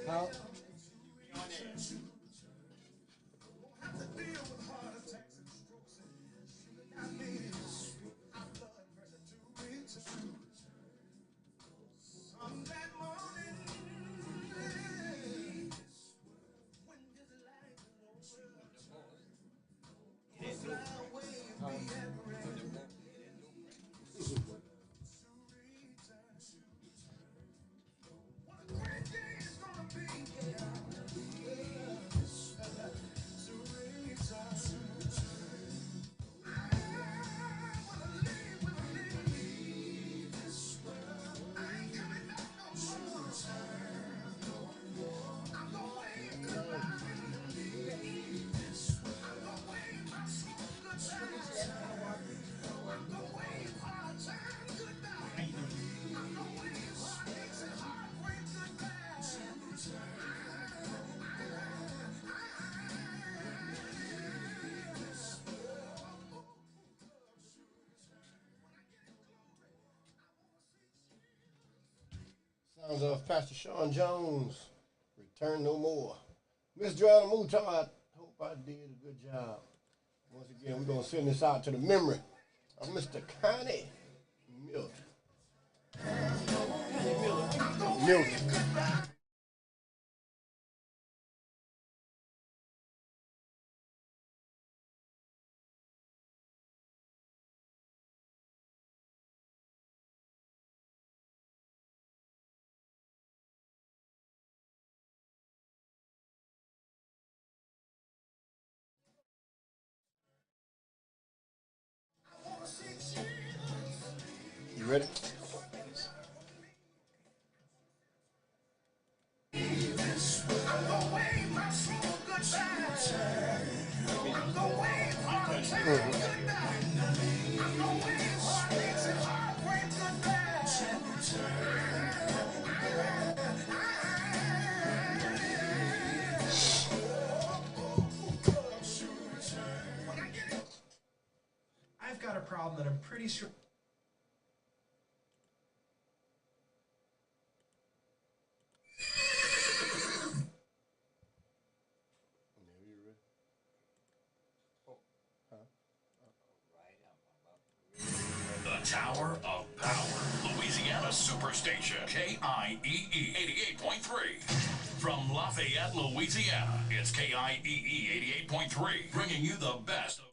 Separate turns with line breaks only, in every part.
How? Sounds of Pastor Sean Jones. Return no more. Miss Joanna Mutard, hope I did a good job. Once again, we're going to send this out to the memory of Mr. Connie Milton. Milton. You ready?
I've got a problem that I'm pretty sure.
The Tower of Power, Louisiana Superstation, KIEE 88.3. From Lafayette, Louisiana, it's KIEE 88.3, bringing you the best of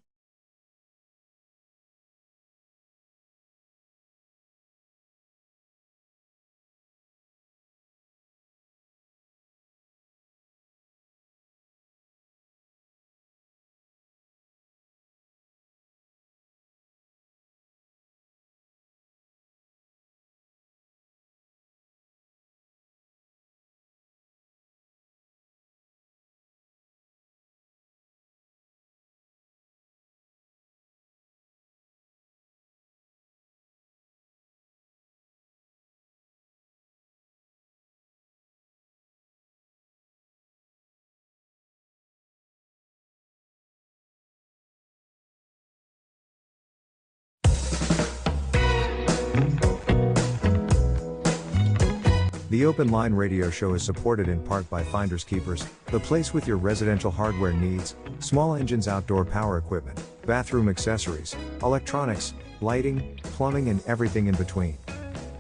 The Open Line Radio Show is supported in part by Finders Keepers, the place with your residential hardware needs, small engines, outdoor power equipment, bathroom accessories, electronics, lighting, plumbing and everything in between.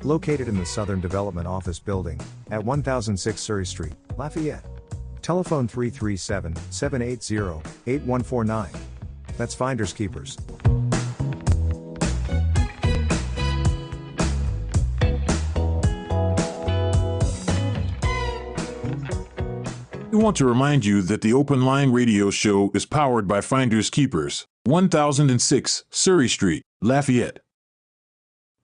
Located in the Southern Development Office Building, at 1006 Surrey Street, Lafayette. Telephone 337-780-8149. That's Finders Keepers.
We want to remind you that the Open Line Radio Show is powered by Finders Keepers, 1006 Surrey Street, Lafayette.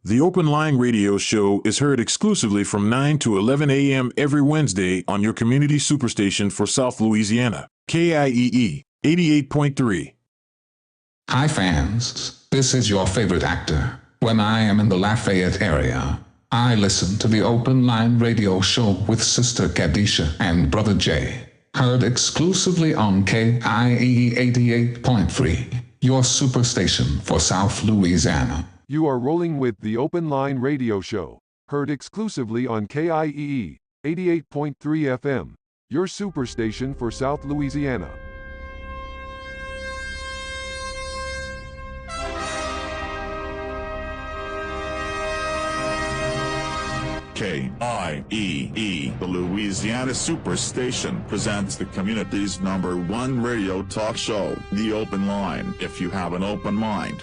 The Open Line Radio Show is heard exclusively from 9 to 11 a.m. every Wednesday on your community superstation for South Louisiana, KIEE 88.3.
Hi fans, this is your favorite actor. When I am in the Lafayette area, I listen to the Open Line Radio Show with Sister Kadisha and Brother Jay. Heard exclusively on KIEE 88.3, your superstation for South Louisiana.
You are rolling with the Open Line Radio Show, heard exclusively on KIEE 88.3 FM. your superstation for South Louisiana.
KIEE, the Louisiana Superstation, presents the community's #1 radio talk show, The Open Line. If you have an open mind.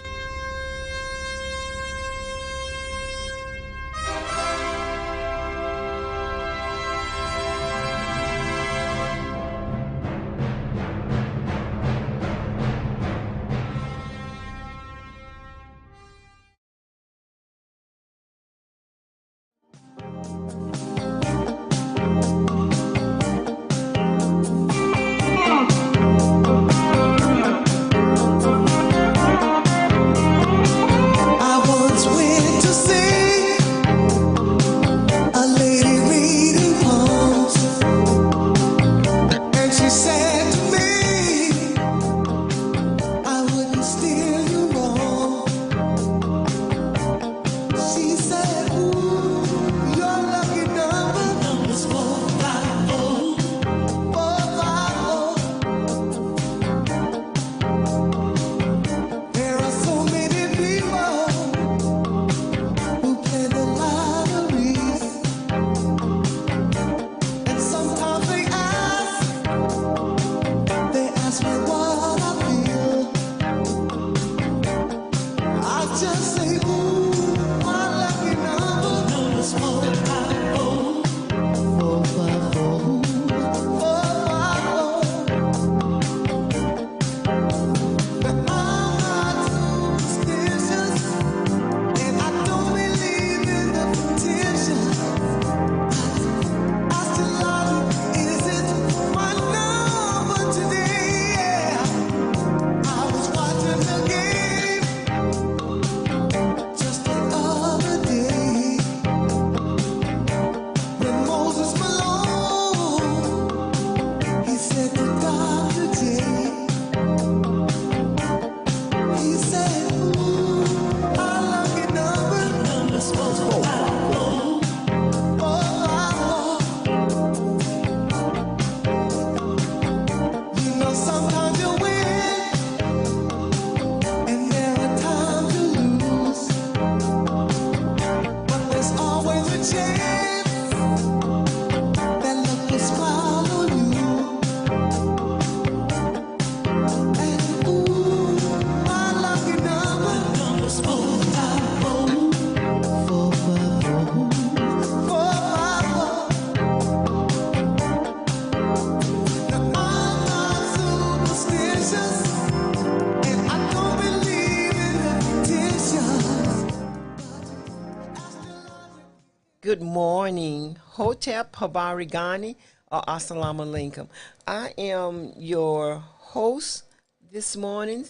Good morning, Hotep Habarigani, or Assalamu Alaikum. I am your host this morning,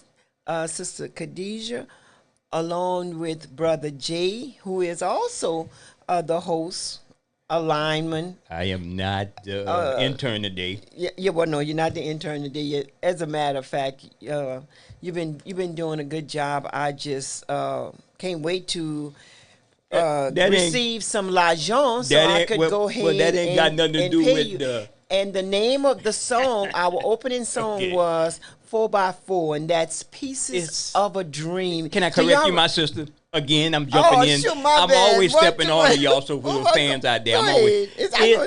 Sister Khadijah, along with Brother Jay, who is also the host, a lineman.
I am not the intern today.
Well, no, you're not the intern today yet. As a matter of fact, you've been doing a good job. I just can't wait to receive some l'argent so I could go ahead
well, that ain't got nothing to do
pay
with
you.
the...
And the name of the song, our opening song was 4x4, and that's Pieces of a Dream.
Can I correct you, my sister? Again, I'm jumping in.
Sure,
I'm
bad.
always stepping on y'all, so for the fans out there, I'm always...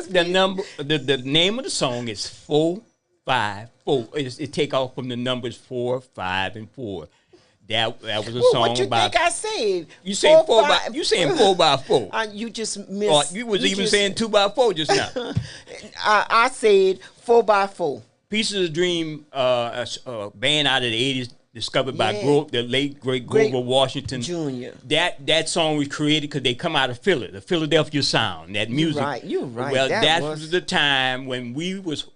The name of the song is 454. It take off from the numbers 4, 5, and 4. That was a song
what you
about...
think I said?
You saying 4x4? You saying 4x4?
You just missed...
you was even saying 2x4 just now.
I said 4x4.
Pieces of Dream, a band out of the 80s, discovered by the late, great Grover Washington
Jr.
That song was created because they come out of Philly, the Philadelphia sound, that music.
You're right.
Well, that was the time when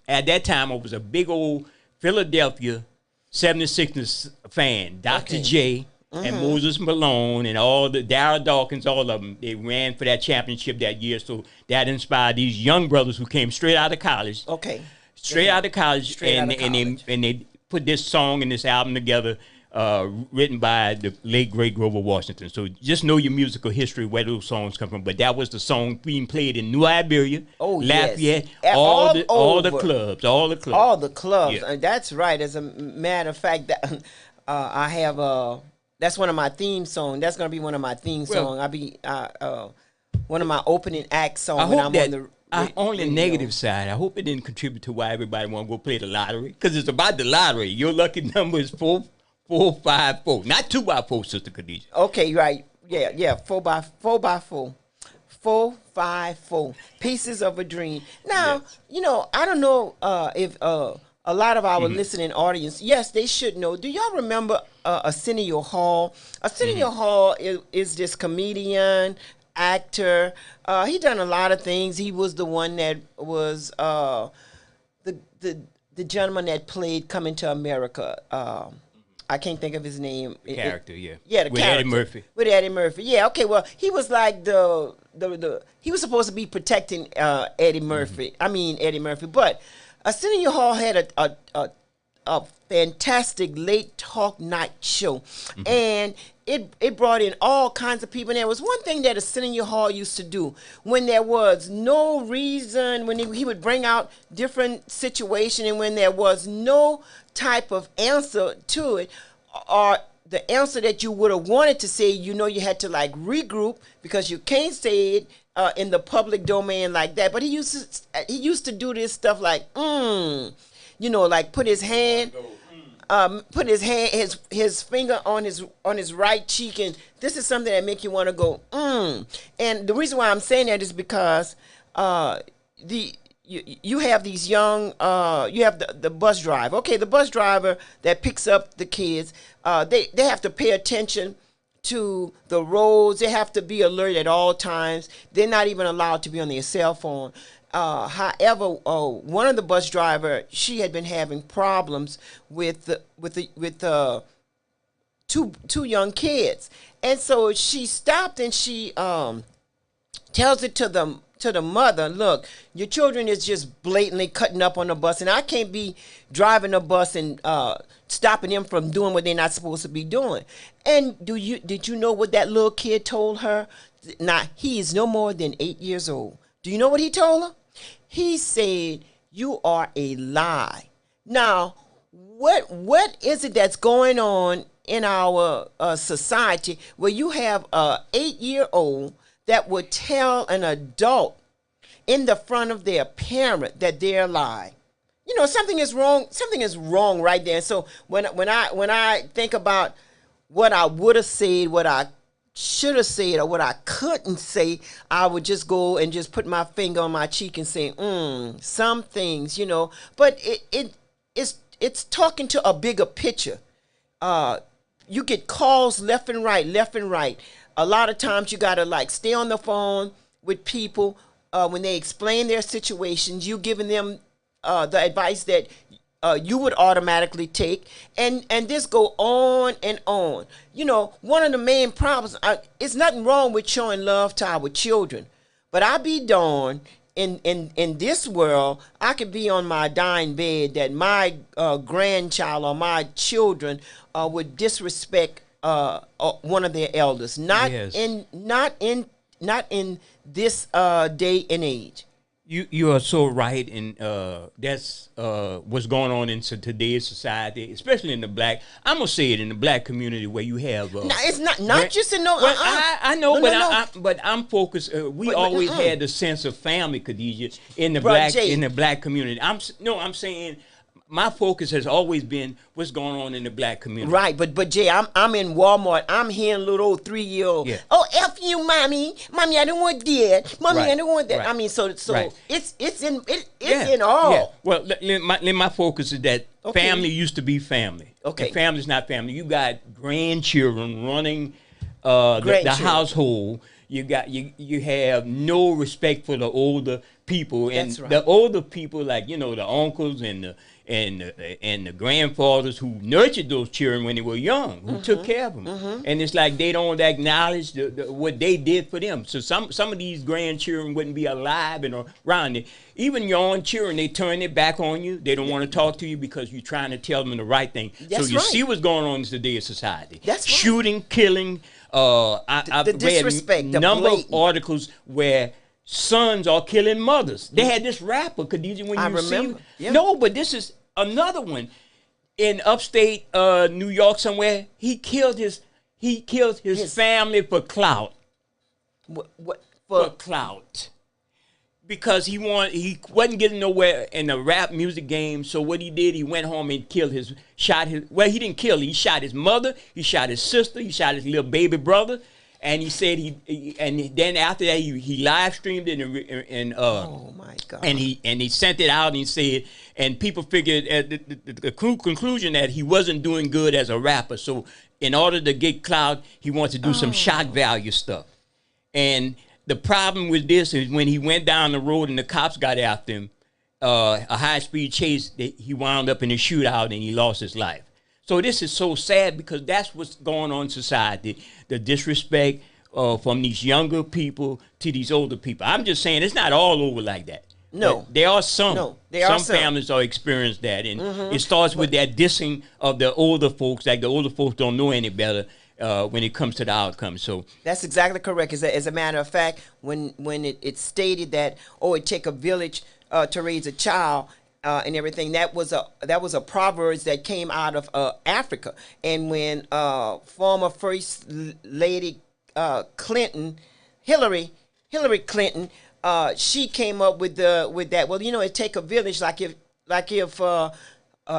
at that time, I was a big old Philadelphia 76ers fan, Dr. J and Moses Malone and all the Darryl Dawkins, all of them. They ran for that championship that year, so that inspired these young brothers who came straight out of college.
Okay.
Straight out of college, and they put this song and this album together written by the late great Grover Washington. So just know your musical history, where those songs come from. But that was the song being played in New Iberia, Lafayette, all the clubs. All the clubs.
Yeah. That's right. As a matter of fact, that I have that's one of my theme songs. That's gonna be one of my theme songs. I'll be one of my opening act songs when I'm on the.
On the negative side, I hope it didn't contribute to why everybody want to go play the lottery, because it's about the lottery. Your lucky number is 454, not 2x4, Sister Khadijah.
Okay, right. Yeah, 4x4. 454 Pieces of a Dream. Now, I don't know if a lot of our listening audience, yes, they should know. Do y'all remember Arsenio Hall? Arsenio Hall is this comedian, actor. He done a lot of things. He was the one that was the gentleman that played Coming to America. I can't think of his name.
The character.
The
with
character.
Eddie Murphy.
With Eddie Murphy. Yeah. Okay. Well, he was like the he was supposed to be protecting Eddie Murphy. I mean Eddie Murphy, but Arsenio Hall had a fantastic late talk night show, and it brought in all kinds of people. And there was one thing that Arsenio Hall used to do when there was no reason, when he would bring out different situation, and when there was no type of answer to it, or the answer that you would have wanted to say, you had to like regroup, because you can't say it in the public domain like that. But he used to do this stuff like like put his hand his finger on his right cheek, and this is something that make you want to go And the reason why I'm saying that is because you have these young you have the bus driver. Okay, the bus driver that picks up the kids, they have to pay attention to the roads. They have to be alert at all times. They're not even allowed to be on their cell phone. However, one of the bus driver, she had been having problems with two young kids, and so she stopped and she tells it to the mother, look, your children is just blatantly cutting up on the bus, and I can't be driving a bus and stopping them from doing what they're not supposed to be doing. And did you know what that little kid told her? Now, he is no more than 8 years old. Do you know what he told her? He said, "You are a lie." Now, what is it that's going on in our society where you have a 8-year-old that would tell an adult in the front of their parent that they're lying? Something is wrong. Something is wrong right there. So when I think about what I would have said, what I should have said, or what I couldn't say, I would just go and just put my finger on my cheek and say, some things, But it's talking to a bigger picture. You get calls left and right. A lot of times you gotta stay on the phone with people when they explain their situations. You giving them the advice that you would automatically take, and this go on and on. One of the main problems, it's nothing wrong with showing love to our children, but I be darned, in this world, I could be on my dying bed that my grandchild or my children would disrespect one of their elders. Not in this day and age.
You are so right, and that's what's going on in today's society, especially in the black. I'm gonna say it in the black community where you have.
No, it's not just in
I know, but I'm focused. We always had the sense of family, Khadijah, in the black community. I'm saying. My focus has always been what's going on in the black community.
Right, but Jay, I'm in Walmart. I'm hearing little old 3-year-old. Yeah. Oh, F you, mommy. Mommy, I don't want that. Mommy, I don't want that. Right. I mean, so
right.
it's in all. Yeah.
Well, my focus is that family used to be family.
Okay.
And family's not family. You got grandchildren running the household. You have no respect for the older people, and
That's right.
the older people, like the uncles and the grandfathers who nurtured those children when they were young, who took care of them, and it's like they don't acknowledge what they did for them. So some of these grandchildren wouldn't be alive and around it. Even your own children, they turn their back on you. They don't want to talk to you because you're trying to tell them the right thing.
That's
so you
right.
see what's going on in today's society.
That's right.
Shooting, killing. I've read
disrespect, the
number of
blatant.
articles where sons are killing mothers. They had this rapper, Khadijah, when
I
you see
remember, yeah.
No, but this is another one in upstate New York somewhere. He killed his family for clout.
What
For clout. Because he wasn't getting nowhere in the rap music game. So what he did, he went home and he didn't kill. He shot his mother. He shot his sister. He shot his little baby brother. And he said and then after that he live streamed it and
oh my God.
And he sent it out and he said, and people figured at the conclusion that he wasn't doing good as a rapper. So in order to get clout, he wants to do some shock value stuff. And the problem with this is when he went down the road and the cops got after him, a high-speed chase, he wound up in a shootout and he lost his life. So this is so sad because that's what's going on in society, the disrespect from these younger people to these older people. I'm just saying it's not all over like that.
No.
But there are some.
No, there are some.
Families are experiencing that. And it starts with that dissing of the older folks, like the older folks don't know any better when it comes to the outcome. So
that's exactly correct. As a matter of fact, when it stated that, it take a village to raise a child, and everything. That was a proverb that came out of Africa. And when former First Lady Clinton, Hillary Clinton, she came up with that. Well, it take a village, like if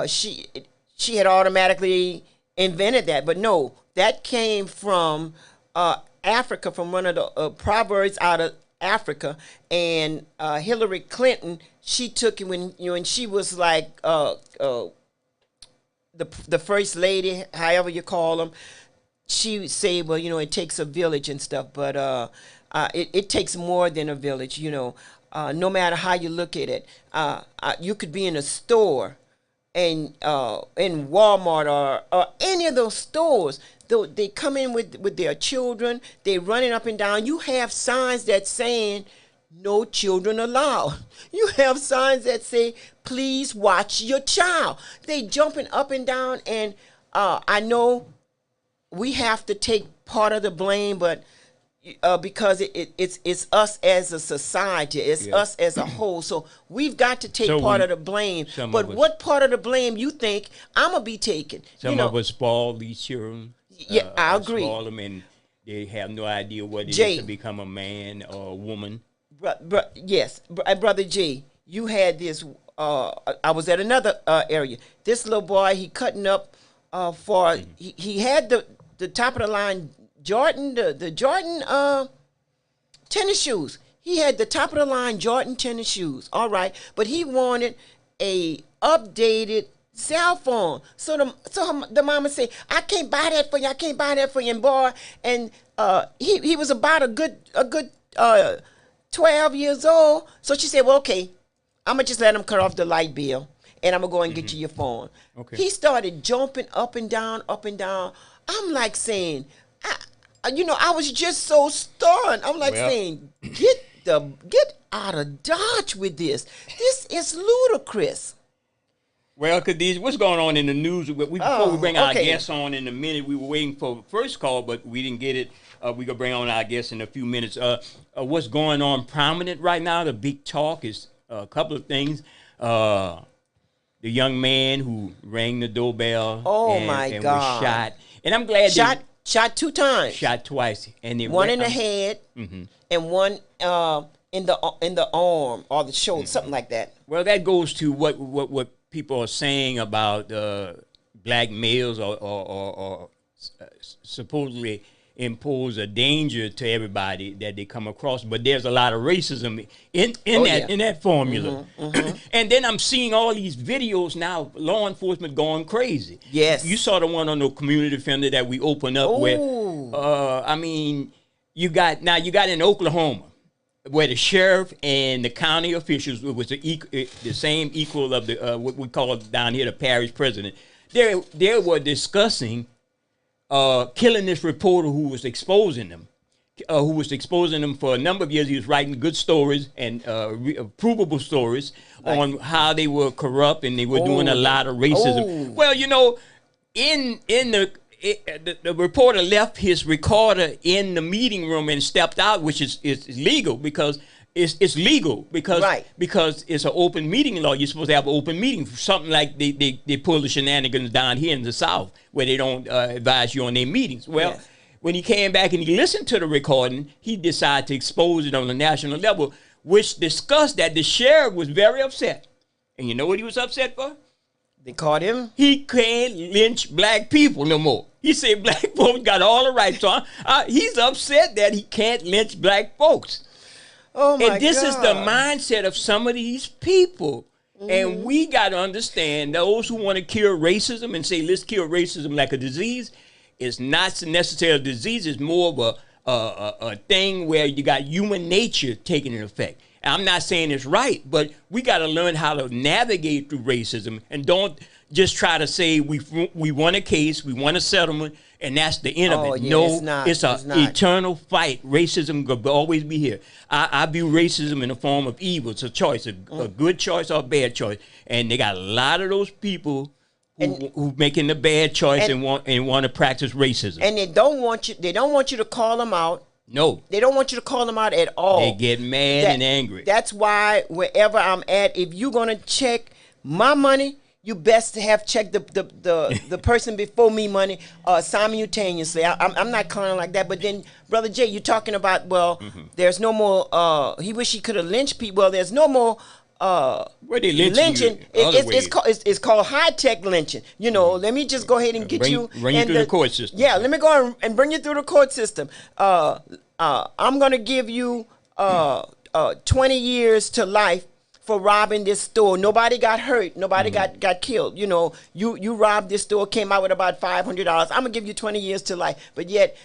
she had automatically invented that, but no, that came from Africa, from one of the proverbs out of Africa. And Hillary Clinton, she took it when she was like the first lady, however you call them. She would say, well, it takes a village and stuff, but it takes more than a village. No matter how you look at it, you could be in a store, and in Walmart or any of those stores. They come in with their children. They running up and down. You have signs that saying, "No children allowed." You have signs that say, "Please watch your child." They jumping up and down, and I know we have to take part of the blame, but because it's us as a society, it's us as a whole. So we've got to take part of the blame. But what part of the blame you think I'm gonna be taking?
Some of us spoil these children.
Yeah, I agree.
Spoil them, and they have no idea what it is to become a man or a woman.
Yes, Brother G, you had this. I was at another area. This little boy, he cutting up for. He had the top of the line Jordan, the Jordan tennis shoes. He had the top of the line Jordan tennis shoes. All right, but he wanted a updated cell phone. So the mama said, "I can't buy that for you. I can't buy that for you." And boy, and he was about a good 12 years old. So she said, "Well, okay, I'm gonna just let him cut off the light bill, and I'm gonna go and get you your phone." Okay. He started jumping up and down, up and down. I'm like saying, I was just so stunned. I'm like saying, get out of Dodge with this. This is ludicrous.
Well, Khadijah, what's going on in the news? Before we bring our guests on in a minute, we were waiting for the first call, but we didn't get it. We're going to bring on our guests in a few minutes. What's going on prominent right now, the big talk is a couple of things. The young man who rang the doorbell and was shot. And I'm glad
shot 2 times.
Shot twice. And
one in the head and one in the arm or the shoulder, something like that.
Well, that goes to what people are saying about black males or supposedly impose a danger to everybody that they come across, but there's a lot of racism in that formula. And then I'm seeing all these videos now, law enforcement going crazy.
Yes,
you saw the one on the community defender that we opened up with. I mean, you got in Oklahoma. where the sheriff and the county officials was the same equal of the what we call down here the parish president. They were discussing killing this reporter who was exposing them. For a number of years. He was writing good stories and provable stories on how they were corrupt and they were doing a lot of racism. Well, you know, the reporter left his recorder in the meeting room and stepped out, which is legal because it's legal because it's an open meeting law. You're supposed to have an open meeting. Something like they pull the shenanigans down here in the South where they don't advise you on their meetings. Well, when he came back and he listened to the recording, he decided to expose it on the national level, which discussed that the sheriff was very upset. And you know what he was upset for?
They caught him.
He can't lynch black people no more. He said black folks got all the rights. So he's upset that he can't lynch black folks.
Oh my God.
And this is the mindset of some of these people. Mm-hmm. And we got to understand those who want to cure racism and say, let's cure racism like a disease. It's not necessarily a disease. It's more of a thing where you got human nature taking an effect. I'm not saying it's right, but we got to learn how to navigate through racism and don't just try to say we won a case, we won a settlement, and that's the end of it.
Yeah,
no, it's an eternal fight. Racism will always be here. I view racism in the form of evil. It's a choice, a good choice or a bad choice. And they got a lot of those people who making the bad choice and want to practice racism.
And they don't want you to call them out.
No.
They don't want you to call them out at all.
They get mad and angry.
That's why wherever I'm at, if you're going to check my money, you best have checked the person before me money simultaneously. I'm not calling like that. But then, Brother Jay, you're talking about, there's no more, he wish he could have lynched people. Well, there's no more lynching. It's called high-tech lynching. You know, let me just go ahead and get
bring
you
through the court system.
Yeah, let me go and bring you through the court system. I'm going to give you 20 years to life for robbing this store. Nobody got hurt. Nobody got killed. You know, you robbed this store, came out with about $500. I'm going to give you 20 years to life. But yet,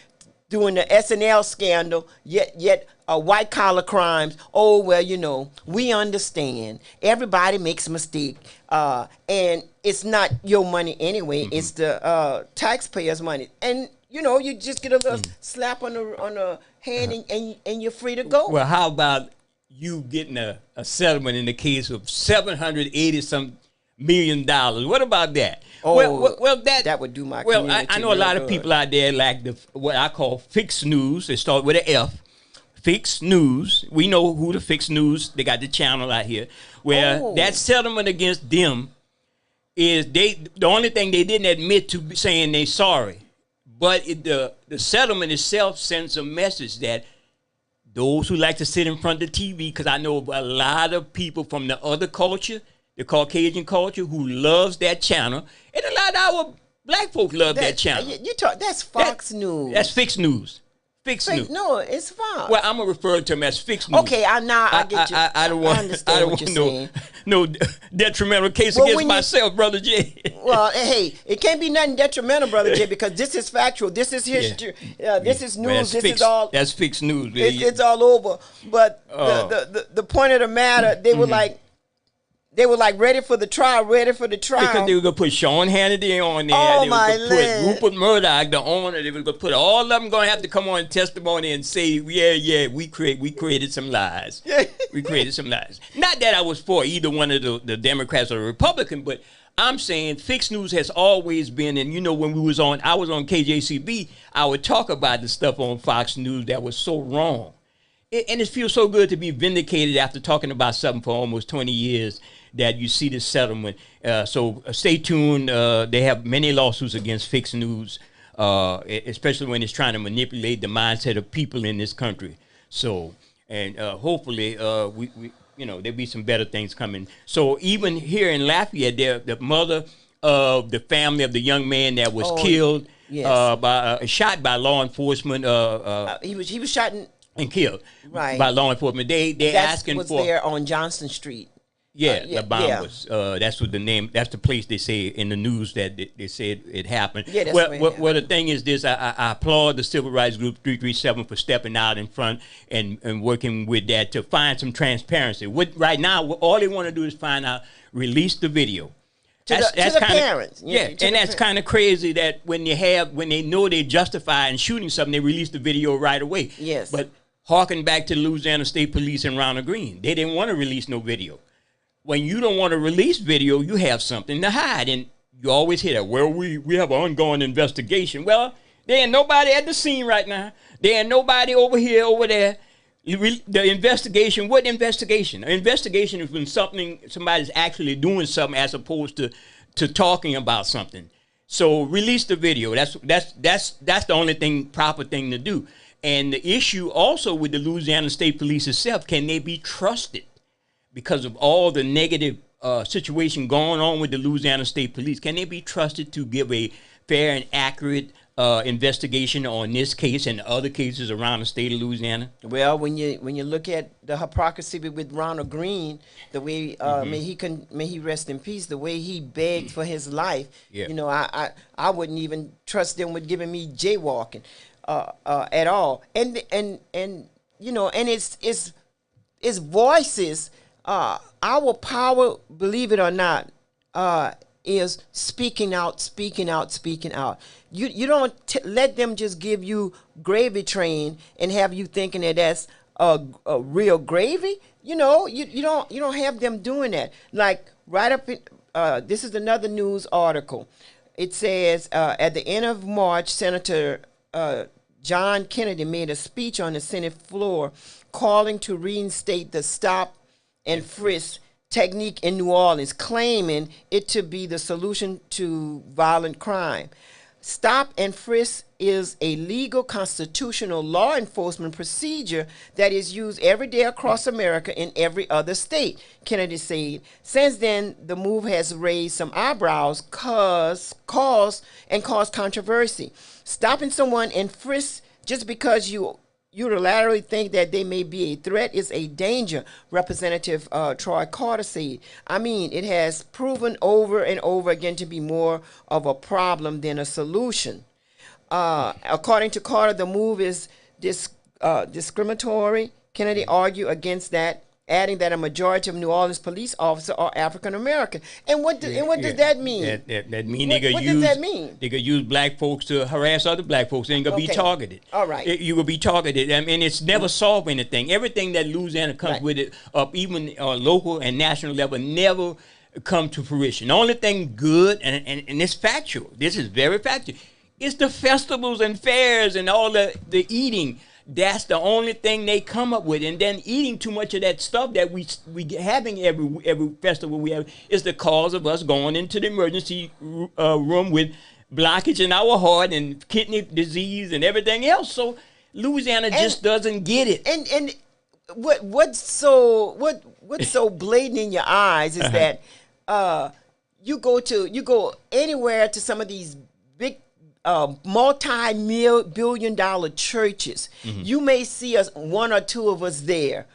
doing the SNL scandal, yet white-collar crimes, oh, well, you know, we understand. Everybody makes a mistake. And it's not your money anyway. It's the taxpayers' money. And, you know, you just get a little slap on the hand and you're free to go.
Well, how about you getting a settlement in the case of $780-some million? What about that?
Oh,
well, that
would do my
well.
community
I know a lot
good.
of people out there like what I call fixed news. They start with an F. Fixed News. We know who the Fixed News. They got the channel out here where that settlement against them is the only thing they didn't admit to saying they sorry, but the settlement itself sends a message that those who like to sit in front of the TV, because I know a lot of people from the other culture, the Caucasian culture, who loves that channel, and a lot of our black folks love that channel.
That's Fox News.
That's Fixed News. Fixed News.
No, it's Fox.
Well, I'm gonna refer to them as Fixed News.
Okay, I get you.
I don't want no detrimental case against myself, Brother Jay.
Well, hey, it can't be nothing detrimental, Brother Jay, because this is factual. This is history. This is news. This is all.
That's Fixed News.
It's all over. But the point of the matter, they were like. They were like ready for the trial.
Because they were going to put Sean Hannity on there.
Oh,
they were going to put Rupert Murdoch, the owner. They were going to put all of them going to have to come on testimony and say, we created some lies. We created some lies. Not that I was for either one of the Democrats or the Republican, but I'm saying Fixed News has always been, and you know, when I was on KJCB, I would talk about the stuff on Fox News that was so wrong. And it feels so good to be vindicated after talking about something for almost 20 years that you see this settlement. So stay tuned. They have many lawsuits against Fixed News, especially when it's trying to manipulate the mindset of people in this country. So, and hopefully, there'll be some better things coming. So even here in Lafayette, the mother of the family of the young man that was killed, shot by law enforcement.
He was shot and
killed by law enforcement. They asking
was
for
there on Johnson Street.
The Bombers. That's what the name. That's the place they say in the news that they said it happened.
Yeah, that's
well, the thing is this. I applaud the Civil Rights Group 337 for stepping out in front and working with that to find some transparency. Right now, all they want to do is release the video.
That's the parents.
And that's kind of crazy that when they know they justify in shooting something, they release the video right away.
Yes.
But harken back to the Louisiana State Police and Ronald Green. They didn't want to release no video. When you don't want to release video, you have something to hide. And you always hear that, well, we have an ongoing investigation. Well, there ain't nobody at the scene right now. There ain't nobody over here, over there. The investigation, what investigation? An investigation is when somebody's actually doing something as opposed to talking about something. So release the video. That's the only proper thing to do. And the issue also with the Louisiana State Police itself, can they be trusted? Because of all the negative situation going on with the Louisiana State Police, can they be trusted to give a fair and accurate investigation on this case and other cases around the state of Louisiana?
Well, when you look at the hypocrisy with Ronald Green, the way may he rest in peace, the way he begged for his life, I wouldn't even trust them with giving me jaywalking at all. And it's voices. Our power, believe it or not, is speaking out. You don't let them just give you gravy train and have you thinking that that's a real gravy. You don't have them doing that. Like right up in, this is another news article. It says at the end of March, Senator John Kennedy made a speech on the Senate floor calling to reinstate the stop and frisk technique in New Orleans, claiming it to be the solution to violent crime. Stop and frisk is a legal constitutional law enforcement procedure that is used every day across America in every other state, Kennedy said. Since then, the move has raised some eyebrows, caused controversy. Stopping someone and frisk just because you unilaterally think that they may be a threat is a danger, Representative Troy Carter said. I mean, it has proven over and over again to be more of a problem than a solution. According to Carter, the move is discriminatory. Kennedy argued against that, adding that a majority of New Orleans police officers are African American. And what does that mean?
That mean
what does that mean?
They could use black folks to harass other black folks. They ain't gonna be targeted.
All right.
You will be targeted. I mean, it's never solved anything. Everything that Louisiana comes with it up, even local and national level, never come to fruition. The only thing good, and it's factual. This is very factual. It's the festivals and fairs and all the eating. That's the only thing they come up with. And then eating too much of that stuff that we having every festival we have is the cause of us going into the emergency room with blockage in our heart and kidney disease and everything else. So Louisiana just doesn't get it.
And what's so blatant in your eyes is that you go anywhere to some of these big multi-billion-dollar churches. Mm-hmm. You may see us, one or two of us there,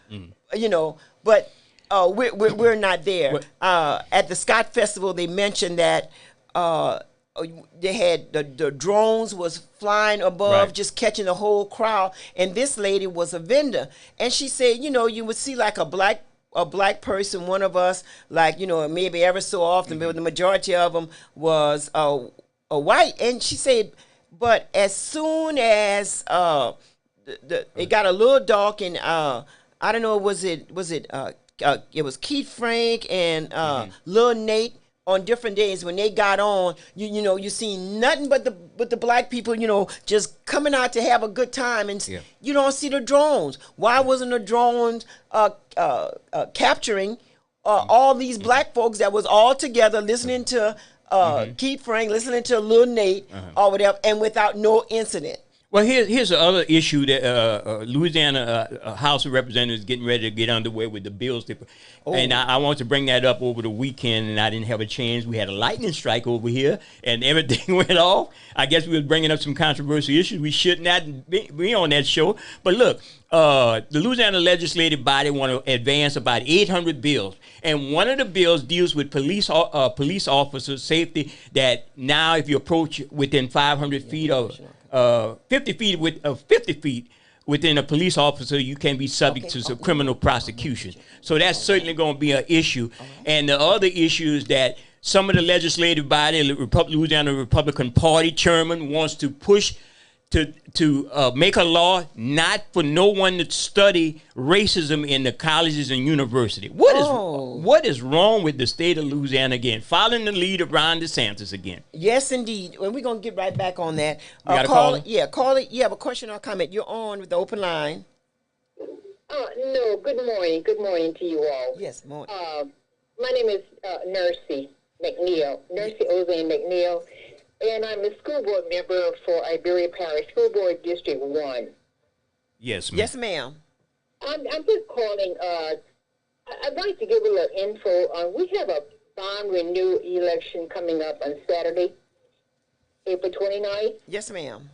but we're not there. At the Scott Festival, they mentioned that they had the drones was flying above, just catching the whole crowd. And this lady was a vendor, and she said, you would see like a black person, one of us, like maybe ever so often, but the majority of them was a white. And she said, but as soon as it got a little dark, and I don't know, it was Keith Frank and Lil Nate on different days when they got on, you see nothing but the black people, just coming out to have a good time, and you don't see the drones. Why wasn't the drones capturing all these black folks that was all together listening to Keith Frank, listening to Lil Nate or whatever, and without no incident?
Well, here's the other issue that Louisiana House of Representatives is getting ready to get underway with the bills. And I want to bring that up over the weekend, and I didn't have a chance. We had a lightning strike over here, and everything went off. I guess we were bringing up some controversial issues. We should not be on that show. But look, the Louisiana legislative body want to advance about 800 bills. And one of the bills deals with police officers' safety, that now if you approach within 500 feet of 50 feet within a police officer, you can be subject to some criminal prosecution. So that's certainly going to be an issue. And the other issue is that some of the legislative body, the Louisiana Republican Party chairman, wants to push to make a law not for no one to study racism in the colleges and university. What is wrong with the state of Louisiana again? Following the lead of Ron DeSantis again.
Yes, indeed. And we're going to get right back on that.
You got a call?
Yeah, call it. You have a question or comment. You're on with the open line.
No, good morning. Good morning to you all.
Yes, morning.
My name is Nursey McNeil, Nursey Ozane McNeil, and I'm a school board member for Iberia Parish School Board District 1.
Yes, ma'am.
Yes, ma'am.
I'm just calling. I'd like to give a little info. We have a bond renew election coming up on Saturday, April 29th.
Yes, ma'am.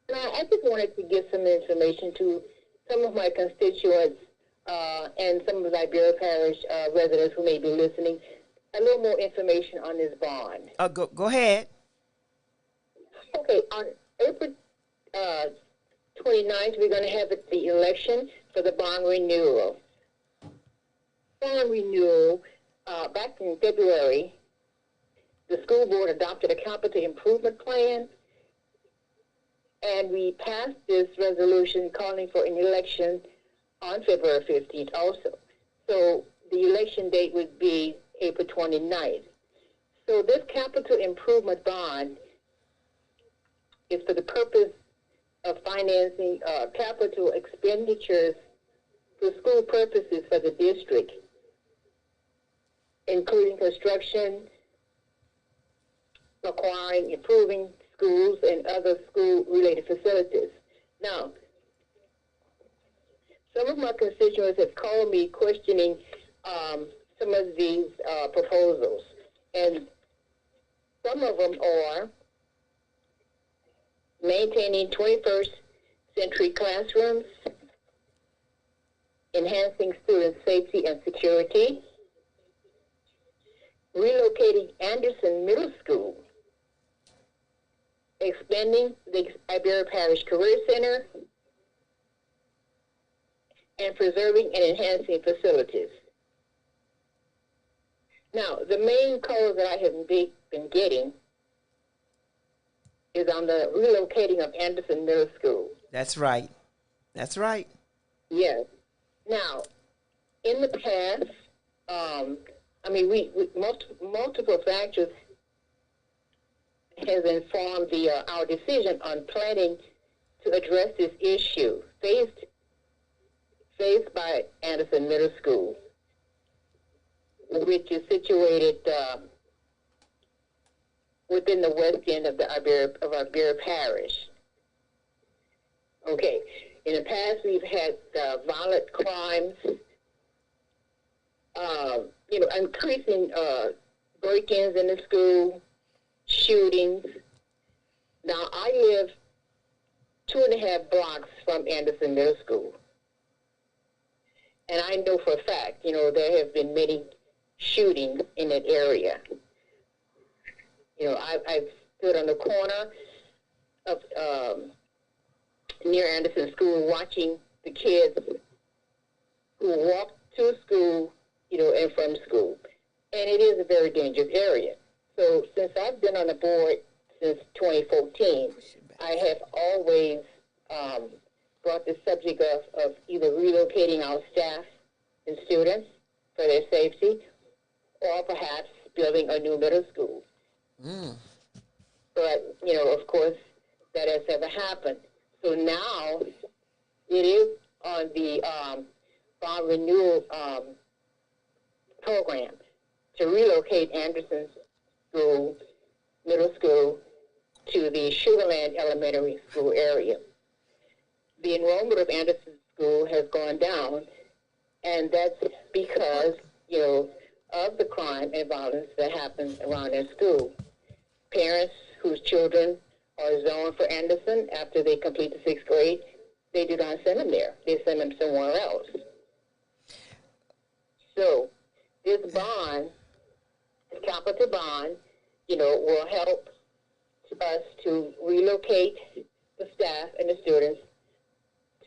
And I just wanted to give some information to some of my constituents and some of the Iberia Parish residents who may be listening, a little more information on this bond.
Go ahead.
Okay, on April 29th, we're going to have the election for the bond renewal. Bond renewal, back in February, the school board adopted a capital improvement plan, and we passed this resolution calling for an election on February 15th also. So the election date would be April 29th. So this capital improvement bond is for the purpose of financing capital expenditures for school purposes for the district, including construction, acquiring, improving schools, and other school-related facilities. Now, some of my constituents have called me questioning some of these proposals, and some of them are maintaining 21st century classrooms, enhancing student safety and security, relocating Anderson Middle School, expanding the Iberia Parish Career Center, and preserving and enhancing facilities. Now, the main call that I have been getting is on the relocating of Anderson Middle School.
That's right. That's right.
Yes. Now, in the past, we multiple factors has informed our decision on planning to address this issue faced by Anderson Middle School, which is situated within the west end of Iberia Parish. Okay. In the past, we've had violent crimes, increasing break-ins in the school, shootings. Now, I live 2.5 blocks from Anderson Middle School. And I know for a fact, there have been many shootings in that area. I've stood on the corner of near Anderson School watching the kids who walk to school, and from school. And it is a very dangerous area. So since I've been on the board since 2014, I have always brought the subject of either relocating our staff and students for their safety, or perhaps building a new middle school. But, of course, that has never happened. So now it is on the bond renewal program to relocate Anderson Middle School to the Sugarland Elementary School area. the enrollment of Anderson School has gone down, and that's because, of the crime and violence that happens around that school. Parents whose children are zoned for Anderson after they complete the 6th grade, they do not send them there. They send them somewhere else. So this bond, this capital bond, will help us to relocate the staff and the students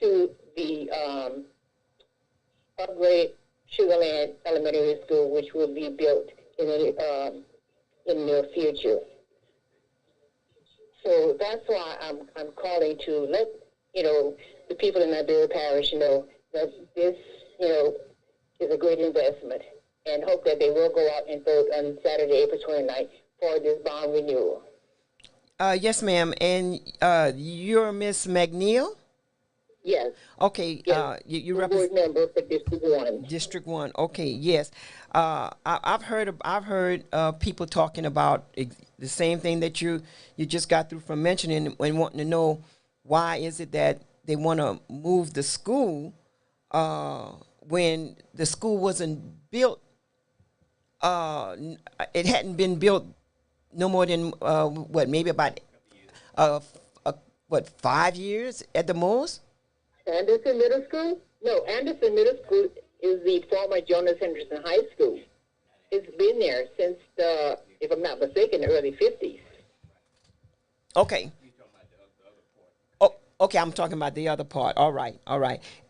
to the upgrade Sugarland Elementary School, which will be built in the near future. So that's why I'm calling to let the people in Iberia Parish know that this is a great investment, and hope that they will go out and vote on Saturday, April 29th for this bond renewal.
Yes, ma'am. And you're Miss McNeil?
Yes.
Okay.
Yes.
You
represent member for District 1.
District 1. Okay. Yes. I've heard people talking about the same thing that you just got through from mentioning, and wanting to know why is it that they want to move the school when the school wasn't built. It hadn't been built no more than maybe about 5 years at the most.
Anderson Middle School? No, Anderson Middle School is the former Jonas Henderson High School. It's been there since the, if I'm not mistaken, the early 50s.
Okay. Oh, okay, I'm talking about the other part. All right.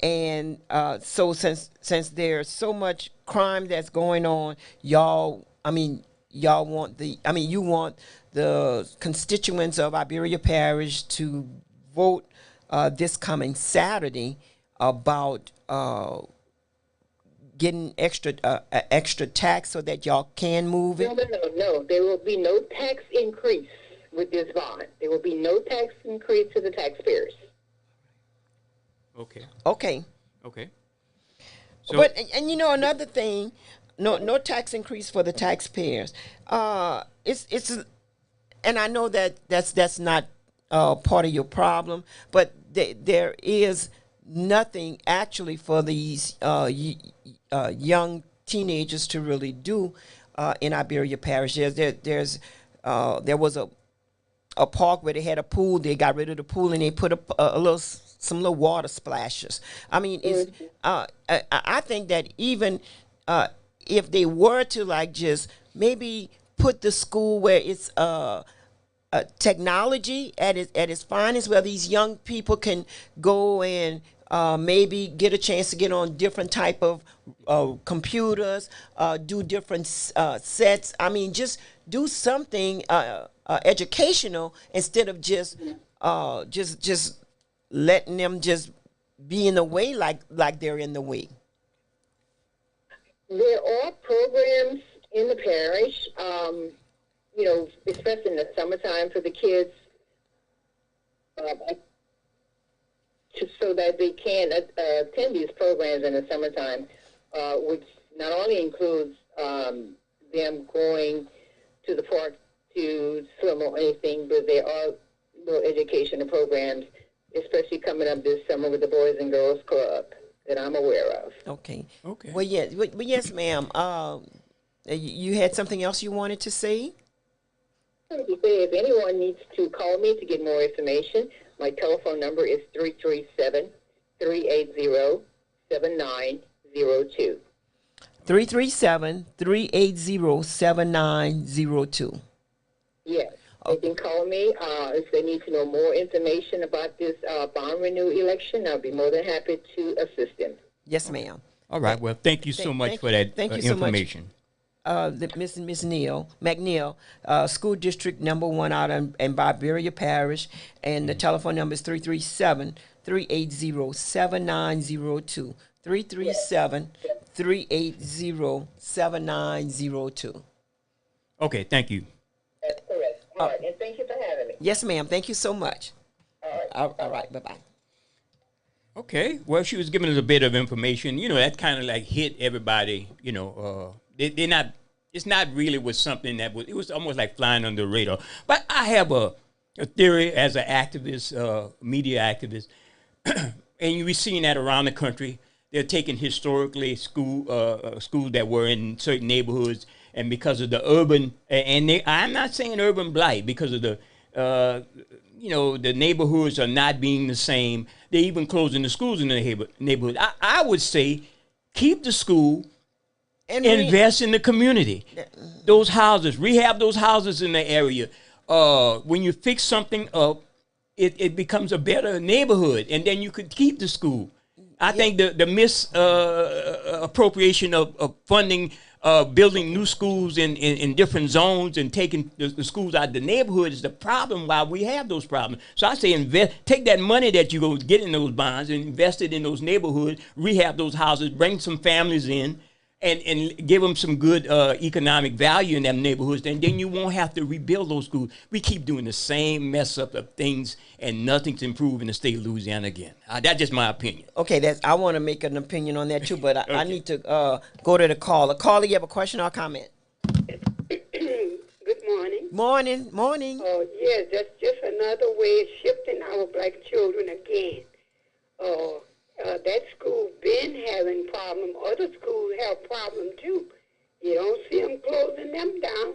And so since there's so much crime that's going on, you want the constituents of Iberia Parish to vote this coming Saturday about getting extra tax so that y'all can move it?
No. There will be no tax increase with this bond. There will be no tax increase to the taxpayers.
Okay.
So, but and another thing, no tax increase for the taxpayers. It's and I know that that's not part of your problem, but there is nothing actually for these young teenagers to really do in Iberia Parish. There was a park where they had a pool. They got rid of the pool and they put some little water splashes. I mean, I think that even if they were to just maybe put the school where it's technology at its finest, where these young people can go and maybe get a chance to get on different type of computers, do different sets. I mean, just do something educational instead of just letting them just be in the way like they're in the way.
There are programs in the parish, especially in the summertime for the kids, so that they can attend these programs in the summertime, which not only includes them going to the park to swim or anything, but there are little educational programs, especially coming up this summer with the Boys and Girls Club that I'm aware of.
Okay. Well, yes, ma'am. You had something else you wanted to say?
If anyone needs to call me to get more information, my telephone number is 337-380-7902.
337-380-7902.
Yes. They can call me if they need to know more information about this bond renew election. I'll be more than happy to assist them.
Yes, ma'am.
All right. Well, thank you so much for that information.
Miss McNeil, School District number 1 out in Iberia Parish, and the telephone number is 337-380-7902. 337-380-7902.
Okay, thank you.
That's correct. All right, and thank you for having me.
Yes, ma'am. Thank you so much. All right. Bye-bye.
Okay. Well, she was giving us a bit of information. That kind of like hit everybody. They're not. It's not really was something that was. It was almost like flying under the radar. But I have a theory as an activist, media activist. and we're seeing that around the country. They're taking historically schools that were in certain neighborhoods, and because of the urban, I'm not saying urban blight, because of the, the neighborhoods are not being the same. They're even closing the schools in the neighborhood. I would say keep the school, and invest in the community. Those houses, rehab those houses in the area. When you fix something up, it becomes a better neighborhood, and then you could keep the school. I think the misappropriation of funding, building new schools in different zones and taking the schools out of the neighborhood is the problem why we have those problems. So I say take that money that you go get in those bonds and invest it in those neighborhoods, rehab those houses, bring some families in, and give them some good economic value in them neighborhoods, and then you won't have to rebuild those schools. We keep doing the same mess up of things, and nothing's improved in the state of Louisiana again. That's just my opinion.
Okay, I want to make an opinion on that too, but I need to go to the caller. Caller, you have a question or comment?
Good morning.
Morning.
Oh, yes, that's just another way of shifting our black children again. That school been having problem. Other schools have problem too. You don't see them closing them down.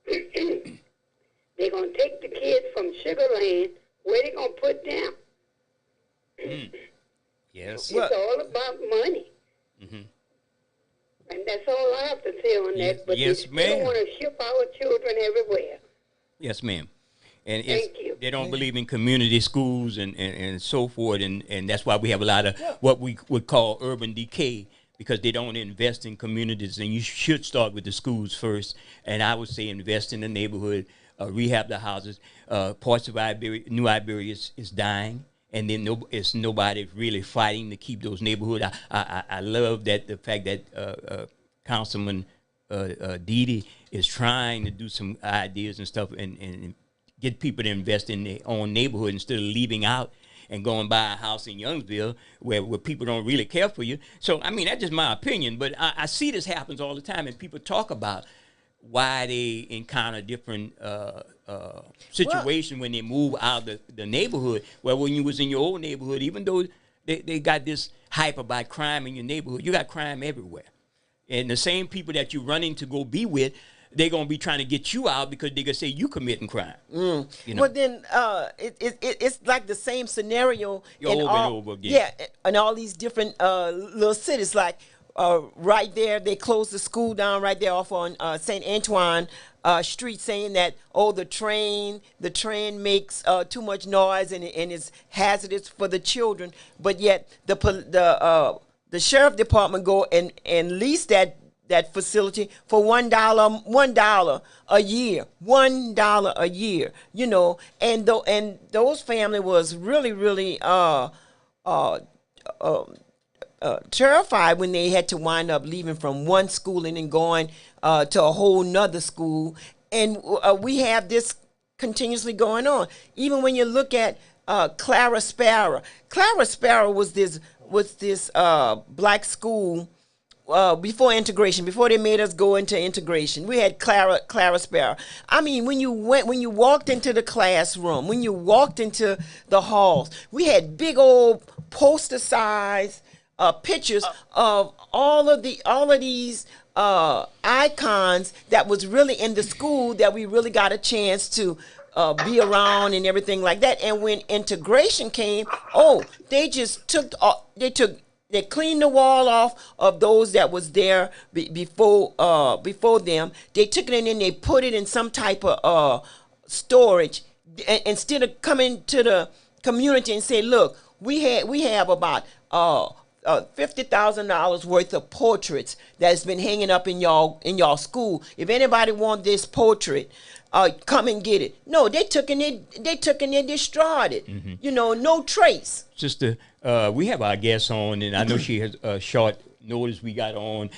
They're going to take the kids from Sugar Land. Where they going to put them?
Yes.
It's all about money.
Mm-hmm.
And that's all I have to say on that. But
yes,
they don't want to ship our children everywhere.
Yes, ma'am. And
Thank you.
They don't believe in community schools and so forth, and that's why we have a lot of what we would call urban decay, because they don't invest in communities. And you should start with the schools first. And I would say invest in the neighborhood, rehab the houses. Parts of New Iberia is dying, and then it's nobody really fighting to keep those neighborhoods. I love the fact that Councilman Dede is trying to do some ideas and stuff and get people to invest in their own neighborhood instead of leaving out and going buy a house in Youngsville where people don't really care for you. So, I mean, that's just my opinion, but I see this happens all the time, and people talk about why they encounter different situations when they move out of the neighborhood. Well, when you was in your old neighborhood, even though they got this hype about crime in your neighborhood, you got crime everywhere. And the same people that you're running to go be with, they're going to be trying to get you out because they're going to say you committing crime. You know?
Well, then it's like the same scenario
over and over again.
Yeah, in all these different little cities. Like right there, they closed the school down right there off on St. Antoine Street, saying that, the train makes too much noise and is hazardous for the children. But yet the sheriff department go and lease that facility for $1 a year, $1 a year, and those family was really terrified when they had to wind up leaving from one school and then going to a whole nother school, and we have this continuously going on. Even when you look at Clara Sparrow was this black school. Before integration, before they made us go into integration, we had Clara Sparrow. I mean, when you walked into the classroom, when you walked into the halls, we had big old poster size pictures of all of these icons that was really in the school that we really got a chance to be around and everything like that. And when integration came, they cleaned the wall off of those that was there before them. They took it in and they put it in some type of storage. Instead of coming to the community and say, look, we have about $50,000 worth of portraits that's been hanging up in y'all school. If anybody want this portrait, come and get it. No, they took and destroyed it. Mm-hmm. No trace.
Sister, we have our guest on, and I know she has a short notice. We got on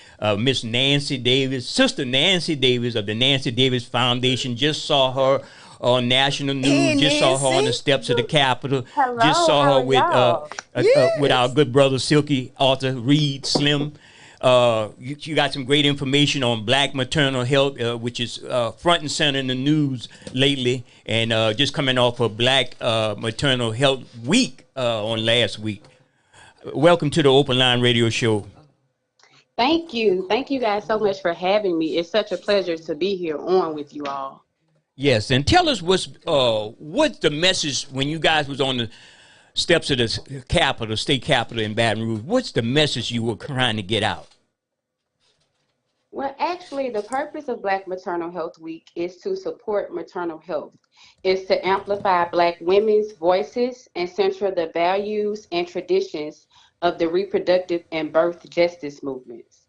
Miss Nancy Davis, Sister Nancy Davis of the Nancy Davis Foundation. Just saw her on national news.
Hey,
just saw her on the steps of the Capitol. Just saw her with our good brother Silky author Reed Slim. You got some great information on Black maternal health, which is front and center in the news lately, and just coming off of Black Maternal Health Week on last week. Welcome to the Open Line Radio Show.
Thank you. Thank you guys so much for having me. It's such a pleasure to be here on with you all.
Yes, and tell us what's the message when you guys was on the steps of the Capitol, state Capitol in Baton Rouge. What's the message you were trying to get out?
Well, actually, the purpose of Black Maternal Health Week is to support maternal health. It's to amplify Black women's voices and center the values and traditions of the reproductive and birth justice movements.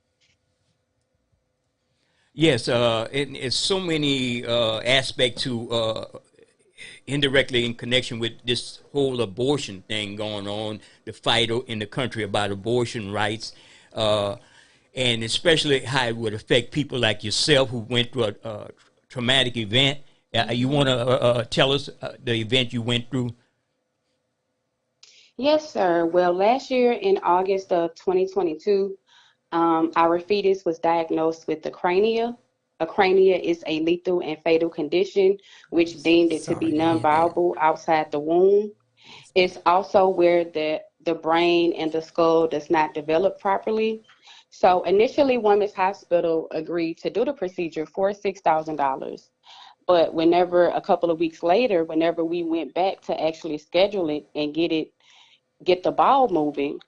Yes, it's so many aspects to indirectly in connection with this whole abortion thing going on, the fight in the country about abortion rights, and especially how it would affect people like yourself who went through a traumatic event. You want to tell us the event you went through?
Yes, sir. Well, last year in August of 2022, our fetus was diagnosed with acrania. Acrania is a lethal and fatal condition which deemed it to be non-viable outside the womb. It's also where the brain and the skull does not develop properly. So initially, Women's Hospital agreed to do the procedure for $6,000. But whenever a couple of weeks later, whenever we went back to actually schedule it and get the ball moving,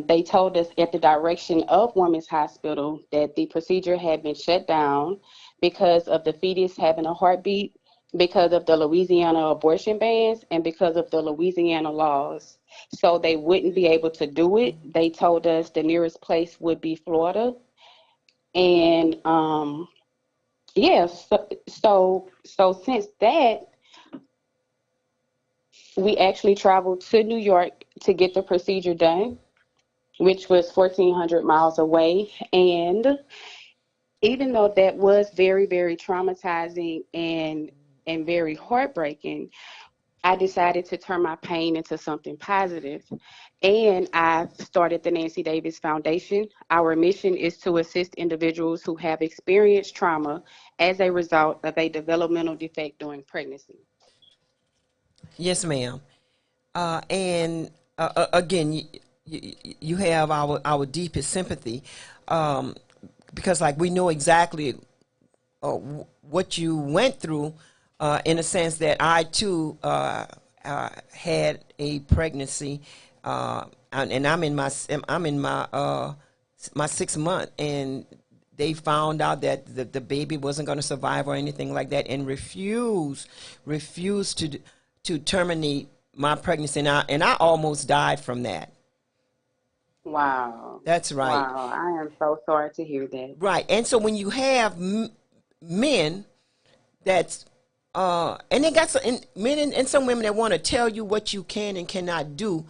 they told us at the direction of Women's Hospital that the procedure had been shut down because of the fetus having a heartbeat, because of the Louisiana abortion bans, and because of the Louisiana laws. So they wouldn't be able to do it. They told us the nearest place would be Florida. And so since that, we actually traveled to New York to get the procedure done, which was 1,400 miles away. And even though that was very, very traumatizing and very heartbreaking, I decided to turn my pain into something positive. And I started the Nancy Davis Foundation. Our mission is to assist individuals who have experienced trauma as a result of a developmental defect during pregnancy.
Yes, ma'am. And again, you have our deepest sympathy because, like, we know exactly what you went through. In a sense that I too had a pregnancy, and I'm in my 6th month, and they found out that the baby wasn't going to survive or anything like that, and refused to terminate my pregnancy, and I almost died from that.
Wow.
That's right.
Wow, I am so sorry to hear that.
Right, and so when you have men that's and they got some men and some women that want to tell you what you can and cannot do,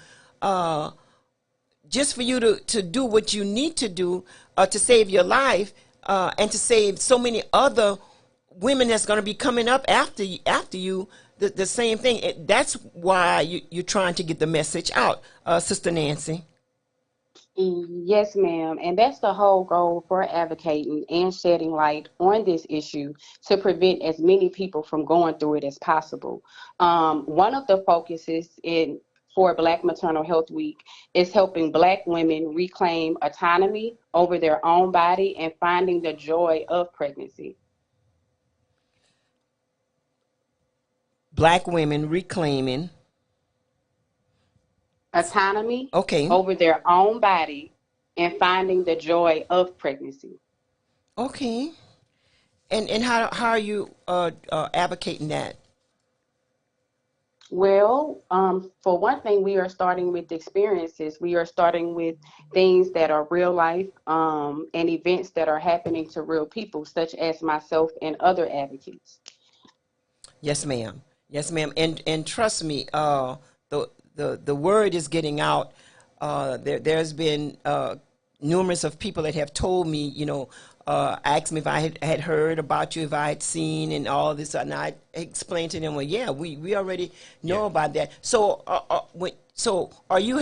just for you to do what you need to do to save your life and to save so many other women that's going to be coming up after you. The same thing. That's why you're trying to get the message out, Sister Nancy.
Yes, ma'am. And that's the whole goal for advocating and shedding light on this issue to prevent as many people from going through it as possible. One of the focuses for Black Maternal Health Week is helping Black women reclaim autonomy over their own body and finding the joy of pregnancy.
Black women reclaiming
autonomy over their own body and finding the joy of pregnancy.
Okay. And how are you advocating that?
Well, for one thing, we are starting with experiences. We are starting with things that are real life and events that are happening to real people, such as myself and other advocates.
Yes, ma'am. Yes, ma'am. And trust me, the word is getting out. There's been numerous of people that have told me, asked me if I had heard about you, if I had seen and all this, and I explained to them, well, yeah, we already know about that. So, are you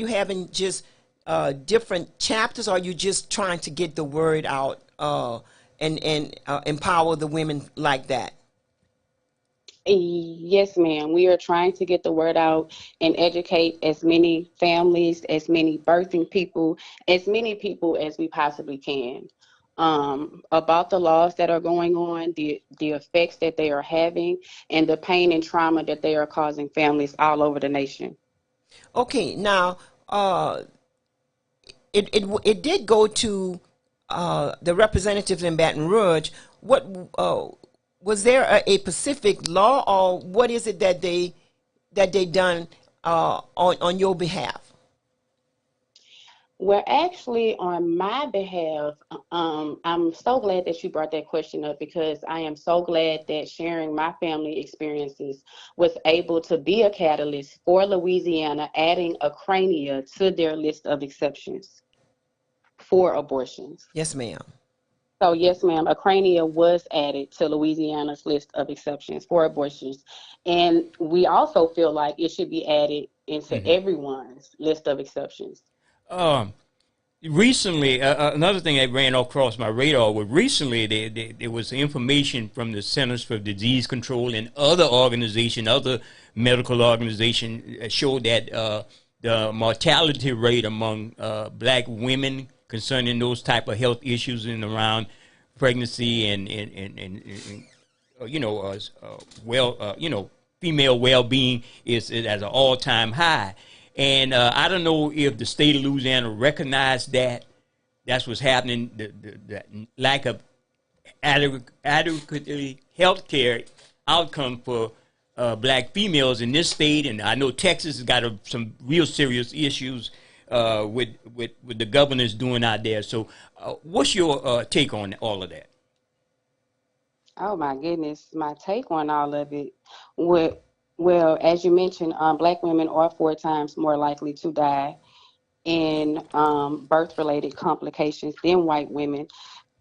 having just different chapters, or are you just trying to get the word out and empower the women like that?
Yes, ma'am. We are trying to get the word out and educate as many families, as many birthing people, as many people as we possibly can about the laws that are going on, the effects that they are having, and the pain and trauma that they are causing families all over the nation.
Okay, now it did go to the representatives in Baton Rouge. What was there a specific law, or what is it that they done on your behalf?
Well, actually, on my behalf, I'm so glad that you brought that question up, because I am so glad that sharing my family experiences was able to be a catalyst for Louisiana, adding Acrania to their list of exceptions for abortions.
Yes, ma'am.
So, yes, ma'am, Acrania was added to Louisiana's list of exceptions for abortions. And we also feel like it should be added into everyone's list of exceptions.
Recently, another thing that ran across my radar was recently there was information from the Centers for Disease Control and other organizations, other medical organizations, showed that the mortality rate among black women concerning those type of health issues and around pregnancy and female well-being is at an all-time high. And I don't know if the state of Louisiana recognized that. That's what's happening, the lack of adequately health care outcome for black females in this state. And I know Texas has got some real serious issues with the governors doing out there. So what's your take on all of that?
Oh, my goodness. My take on all of it. Well, as you mentioned, black women are 4 times more likely to die in birth-related complications than white women.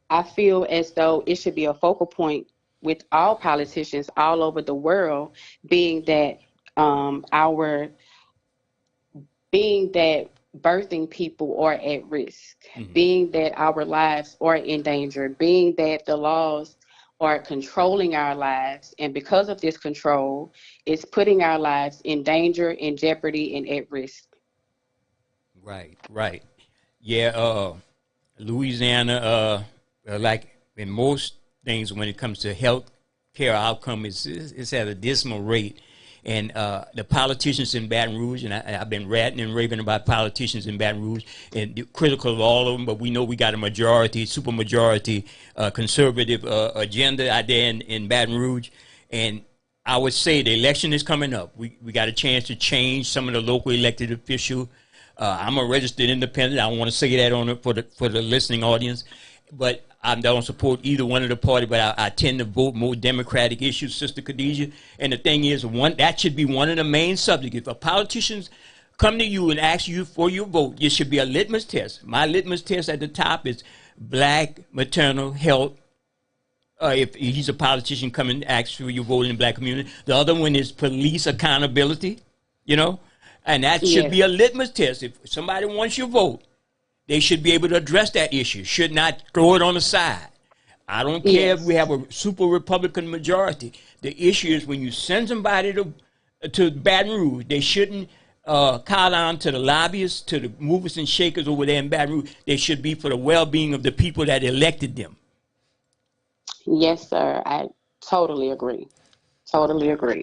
I feel as though it should be a focal point with all politicians all over the world, being that birthing people are at risk, being that our lives are in danger, being that the laws are controlling our lives, and because of this control, it's putting our lives in danger, in jeopardy, and at risk.
Right. Yeah, Louisiana, like in most things when it comes to health care outcome, it's at a dismal rate. And the politicians in Baton Rouge, and I've been ranting and raving about politicians in Baton Rouge and critical of all of them, but we know we got a majority, supermajority conservative agenda out there in Baton Rouge. And I would say the election is coming up. We got a chance to change some of the local elected officials. I'm a registered independent. I don't want to say that for the listening audience, but I don't support either one of the party, but I tend to vote more Democratic issues, Sister Khadijah. And the thing is, that should be one of the main subjects. If a politicians come to you and ask you for your vote, it should be a litmus test. My litmus test at the top is black maternal health. If he's a politician, come and ask for your vote in the black community. The other one is police accountability, and that should be a litmus test. If somebody wants your vote, they should be able to address that issue, should not throw it on the side. I don't care if we have a super Republican majority. The issue is when you send somebody to Baton Rouge, they shouldn't call on to the lobbyists, to the movers and shakers over there in Baton Rouge. They should be for the well-being of the people that elected them.
Yes, sir. I totally agree. Totally agree.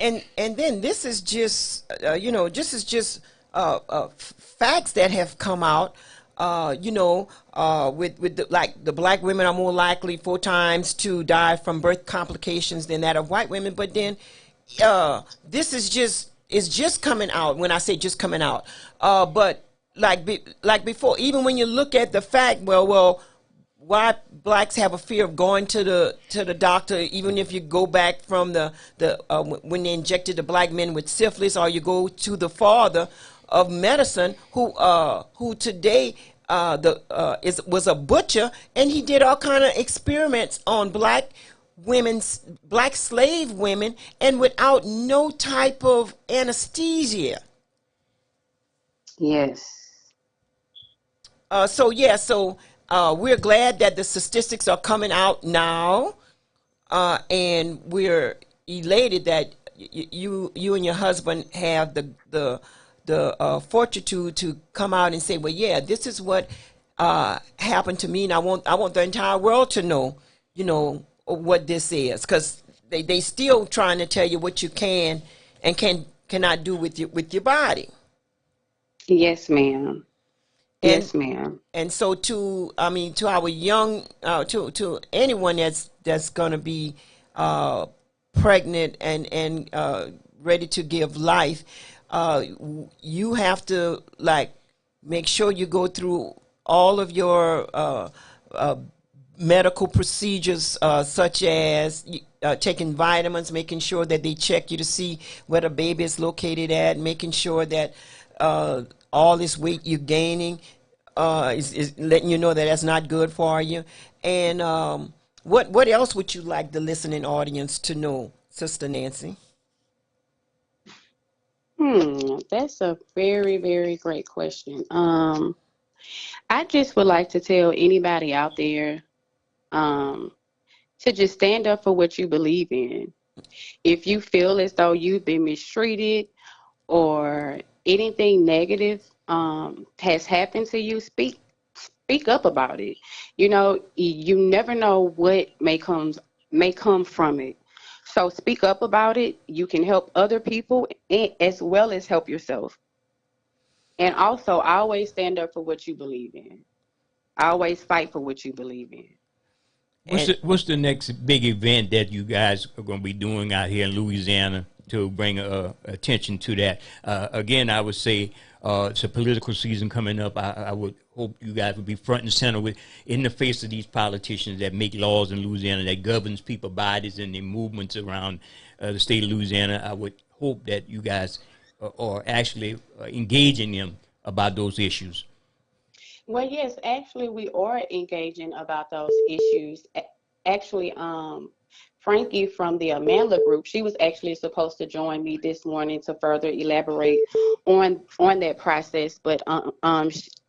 And then this is just, facts that have come out, with the black women are more likely 4 times to die from birth complications than that of white women. But then this is just coming out. When I say just coming out, but like before, even when you look at the fact, why blacks have a fear of going to the doctor, even if you go back from when they injected the black men with syphilis, or you go to the father of medicine who today was a butcher, and he did all kind of experiments on black slave women, and without no type of anesthesia.
Yes.
So we're glad that the statistics are coming out now, and we're elated that you and your husband have the fortitude to come out and say, well, yeah, this is what happened to me, and I want the entire world to know, what this is, because they still trying to tell you what you can and cannot do with your body.
Yes, ma'am. Yes, ma'am.
And so to our young, to anyone that's going to be pregnant and ready to give life, you have to make sure you go through all of your medical procedures, such as taking vitamins, making sure that they check you to see where the baby is located at, making sure that all this weight you're gaining is letting you know that that's not good for you. And what else would you like the listening audience to know, Sister Nancy?
That's a very, very great question. I just would like to tell anybody out there to just stand up for what you believe in. If you feel as though you've been mistreated or anything negative has happened to you, speak up about it. You never know what may come from it. So speak up about it. You can help other people as well as help yourself. And also, always stand up for what you believe in. Always fight for what you believe in.
What's the next big event that you guys are going to be doing out here in Louisiana to bring attention to that? Again, I would say it's a political season coming up. I would hope you guys would be front and center in the face of these politicians that make laws in Louisiana that governs people's bodies and their movements around the state of Louisiana. I would hope that you guys are actually engaging them about those issues.
Well, yes, actually, we are engaging about those issues. Actually, Frankie from the Amandla Group, she was actually supposed to join me this morning to further elaborate on that process, but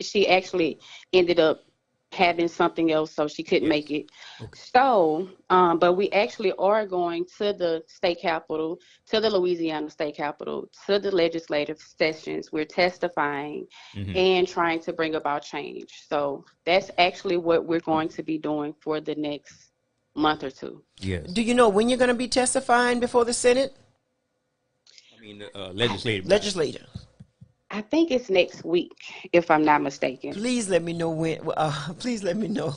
she actually ended up having something else, so she couldn't make it. Okay. So, but we actually are going to the state capitol, to the Louisiana state capitol, to the legislative sessions. We're testifying and trying to bring about change. So that's actually what we're going to be doing for the next month or two.
Yes.
Do you know when you're going to be testifying before the Senate?
I mean, legislative.
Legislature.
I think it's next week, if I'm not mistaken.
Please let me know when. Please let me know.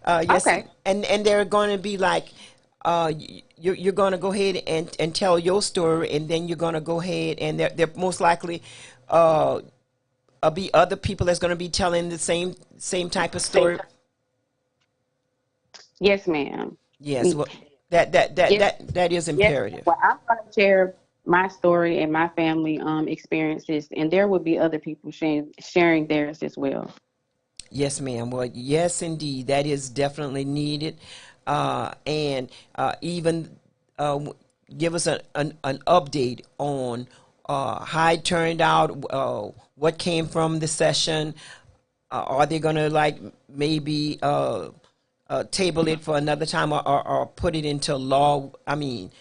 Yes,
okay.
And they're going to be you're going to go ahead and tell your story, and then you're going to go ahead and they're most likely be other people that's going to be telling the same type of story.
Yes, ma'am.
Yes, well, that is imperative.
Yes. Well, I'm going to share my story and my family experiences, and there will be other people sharing theirs as well.
Yes, ma'am. Well, yes, indeed, that is definitely needed, and even give us an update on how it turned out, what came from the session. Are they going to maybe table it for another time or put it into law? I mean,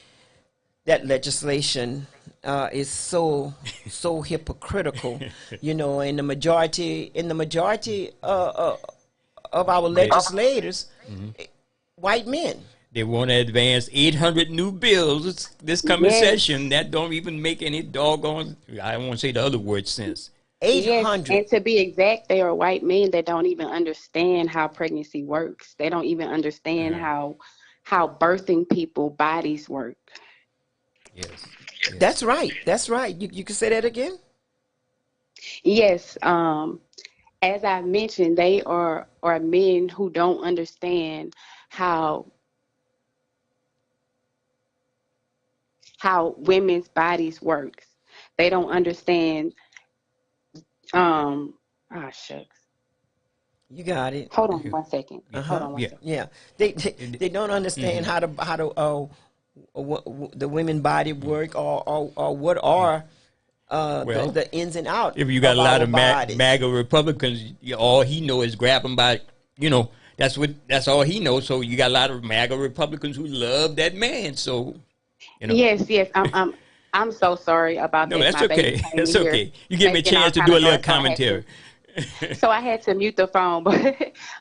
that legislation is so hypocritical, and the majority of our legislators, white men.
They want to advance 800 new bills this coming session that don't even make any doggone, I don't want to say the other word, sense.
800.
Yes, and to be exact, they are white men that don't even understand how pregnancy works. They don't even understand how birthing people bodies work.
Yes.
That's right. That's right. You can say that again?
Yes. As I mentioned, they are men who don't understand how women's bodies works. They don't understand. Shucks.
You got it.
Hold on 1 second. Hold on 1 second.
Yeah. They don't understand how to the women body work or what are the ins and outs.
If you got a lot of
bodies.
MAGA Republicans, all he know is grab them by, that's all he knows. So you got a lot of MAGA Republicans who love that man. So,
Yes. I'm so sorry about that.
No, that's
My baby
okay.
came
That's
in here
okay. You give me a
making all
chance to
kind
do a
of
little
noise,
commentary.
So I had to mute the phone,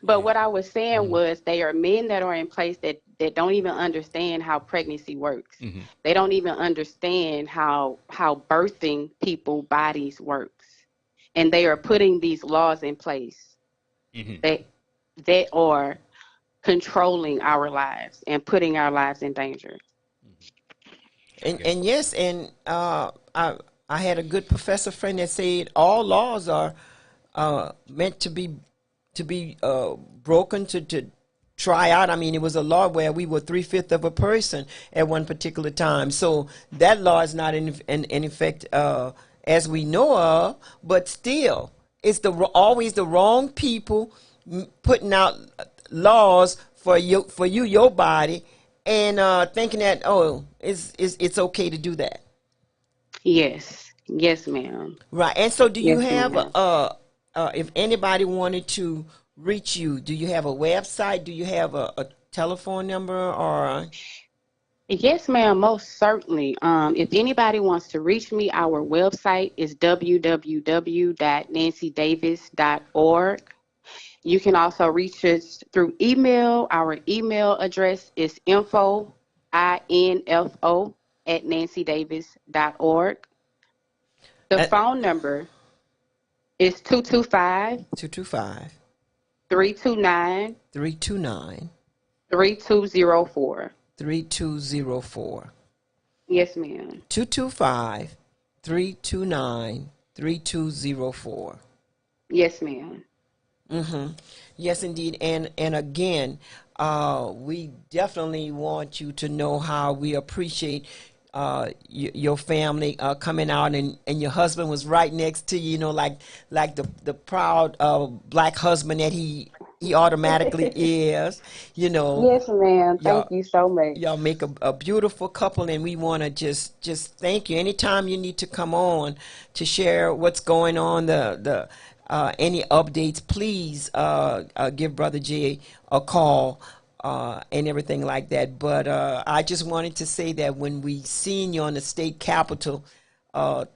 but what I was saying was they are men that are in place that don't even understand how pregnancy works.
Mm-hmm.
They don't even understand how birthing people bodies works, and they are putting these laws in place that are controlling our lives and putting our lives in danger.
And yes, and I had a good professor friend that said all laws are meant to be broken to try out. I mean, it was a law where we were 3/5 of a person at one particular time. So that law is not in effect as we know of, but still, it's always the wrong people putting out laws for your body, and thinking that it's okay to do that.
Yes, ma'am.
Right. And so, do you
Yes,
have
ma'am.
if anybody wanted to reach you, do you have a website? Do you have a telephone number or?
Yes, ma'am, most certainly. If anybody wants to reach me, our website is www.nancydavis.org. You can also reach us through email. Our email address is info@nancydavis.org. The phone number is 225 329 3204.
3204.
Yes, ma'am.
225 329 3204.
Yes, ma'am.
Yes, indeed. And again, we definitely want you to know how we appreciate your family coming out, and your husband was right next to you, like the proud black husband that he automatically is,
Yes, ma'am. Thank you so much.
Y'all make a beautiful couple, and we want to just thank you. Anytime you need to come on to share what's going on, any updates, please give Brother Jay a call and everything like that. But I just wanted to say that when we seen you on the state capitol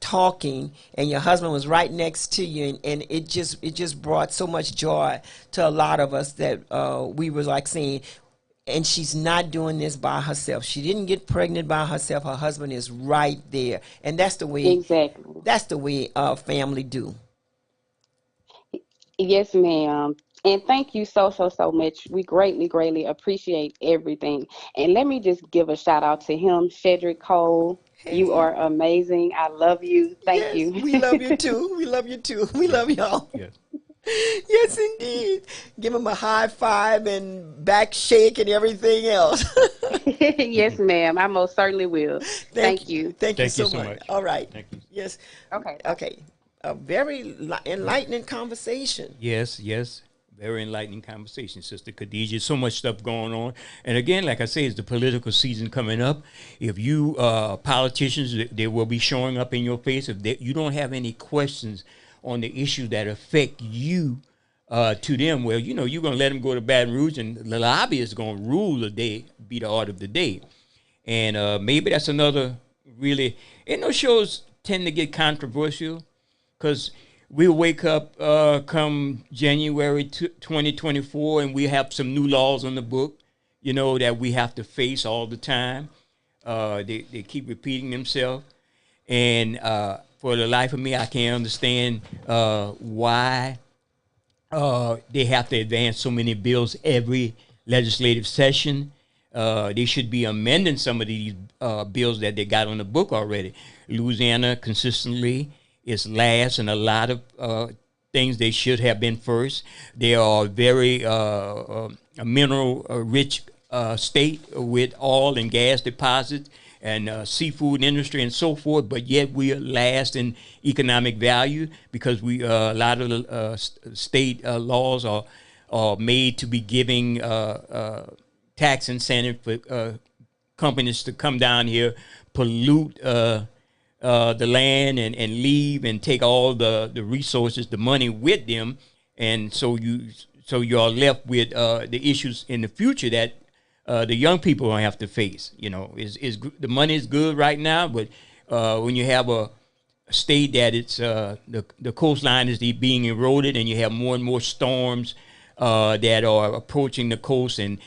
talking, and your husband was right next to you, and it just brought so much joy to a lot of us that we were like saying, and she's not doing this by herself. She didn't get pregnant by herself. Her husband is right there, and that's the way.
Exactly.
That's the way family do.
Yes, ma'am. And thank you so much. We greatly appreciate everything. And let me just give a shout out to him, Shedrick Cole. Hey. You are amazing. I love you. Thank you.
We love you too. We love you too. We love y'all.
Yes.
Yes, indeed. Give him a high five and back shake and everything else.
Yes, ma'am. I most certainly will. Thank you.
Thank you so much. All right.
Thank you.
Yes.
Okay.
A very enlightening conversation.
Yes. Very enlightening conversation, Sister Khadijah. So much stuff going on. And again, like I say, it's the political season coming up. If you politicians, they will be showing up in your face. If you don't have any questions on the issues that affect you to them, well, you're going to let them go to Baton Rouge, and the lobby is going to rule the day, be the order of the day. And maybe that's another really, those shows tend to get controversial, because we'll wake up come January 2024, and we have some new laws on the book, that we have to face all the time. They keep repeating themselves. And for the life of me, I can't understand why they have to advance so many bills every legislative session. They should be amending some of these bills that they got on the book already. Louisiana consistently is last in a lot of things they should have been first. They are very mineral-rich state with oil and gas deposits and seafood industry and so forth, but yet we are last in economic value because a lot of the state laws are made to be giving tax incentive for companies to come down here, pollute the land and leave and take all the resources, the money with them, and so you are left with the issues in the future that the young people will have to face. You know, is the money is good right now, but when you have a state that it's the coastline is being eroded, and you have more and more storms that are approaching the coast and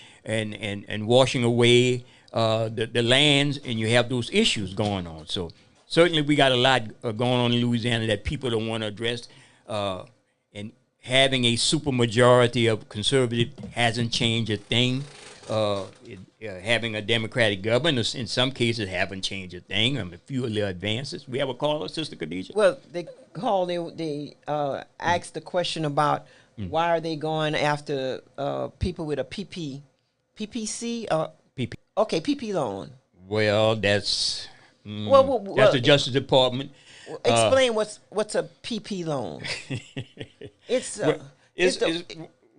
washing away the lands, and you have those issues going on. So certainly we got a lot going on in Louisiana that people don't want to address, and having a supermajority of conservative hasn't changed a thing. Having a Democratic government in some cases haven't changed a thing. A few little advances. We have a caller, Sister Khadijah?
Well, they asked the question about why are they going after people with a PPC?
PP.
Okay, PP loan.
Well, that's that's the Justice Department.
Explain what's a PP loan. It's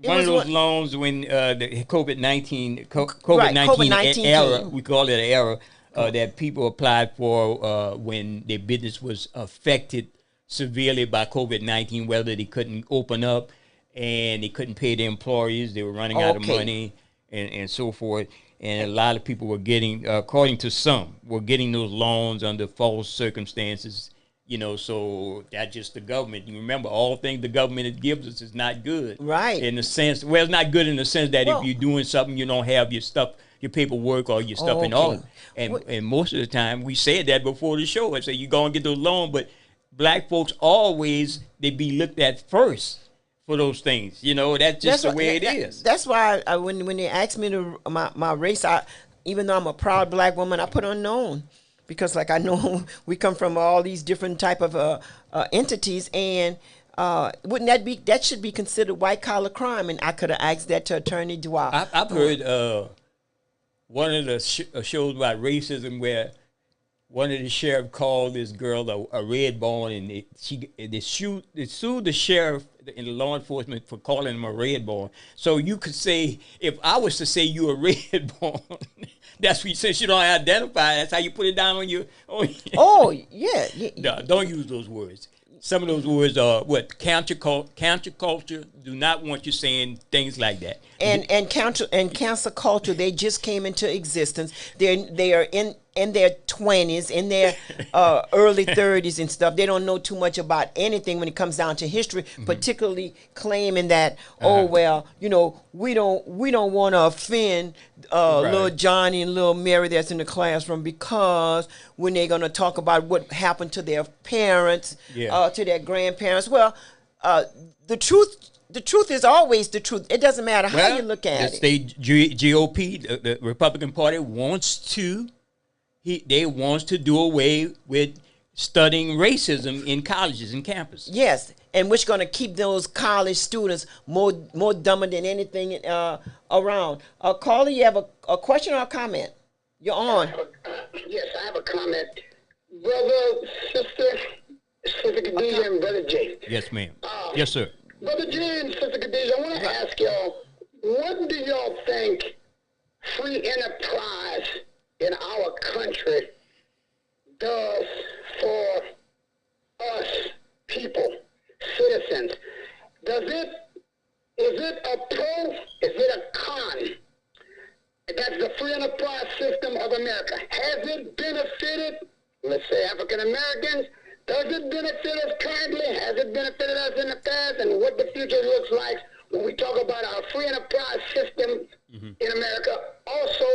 one of those loans when the COVID-19 era, we call it an era, that people applied for when their business was affected severely by COVID-19, whether they couldn't open up and they couldn't pay their employees, they were running out of money and so forth. And a lot of people were getting, according to some, were getting those loans under false circumstances. You know, so that's just the government. You remember, all things the government gives us is not good. Right.
In the sense, well, it's not good in the sense that if you're doing something, you don't have your stuff, your paperwork or your stuff in order. And most of the time, we said that before the show. I say, you're going to get those loans, but black folks always, they be looked at first for those things. You know, that's just the way it is.
That's why when they asked me my race, even though I'm a proud black woman, I put unknown. Because, like, I know we come from all these different type of entities, and wouldn't that should be considered white collar crime? And I could have asked that to Attorney Dwyer.
I've heard one of the shows about racism where one of the sheriff called this girl a red bone, and they sued the sheriff and the law enforcement for calling him a red bone. So you could say, if I was to say you're a red bone. That's what, since you don't identify, that's how you put it down on your.
Oh, yeah.
No, don't use those words. Some of those words are counterculture. Do not want you saying things like that.
And cancel culture. They just came into existence. They are in their 20s, in their early 30s and stuff. They don't know too much about anything when it comes down to history, particularly claiming that we don't want to offend little Johnny and little Mary that's in the classroom, because when they're going to talk about what happened to their parents, to their grandparents, the truth is always the truth. It doesn't matter how you look at it.
The state GOP, the Republican Party, wants to do away with studying racism in colleges and campuses.
Yes, and which going to keep those college students more dumber than anything around. Caller, you have a question or a comment? You're on.
Yes, I have a comment. Brother, Sister Khadijah, and Brother Jay.
Yes, ma'am. Yes, sir.
Brother Jay and Sister Khadijah, I want to ask y'all, what do y'all think free enterprise in our country does for us people, citizens? Is it a pro? Is it a con? That's the free enterprise system of America. Has it benefited, let's say, African Americans? Does it benefit us currently? Has it benefited us in the past? And what the future looks like when we talk about our free enterprise system in America? Also,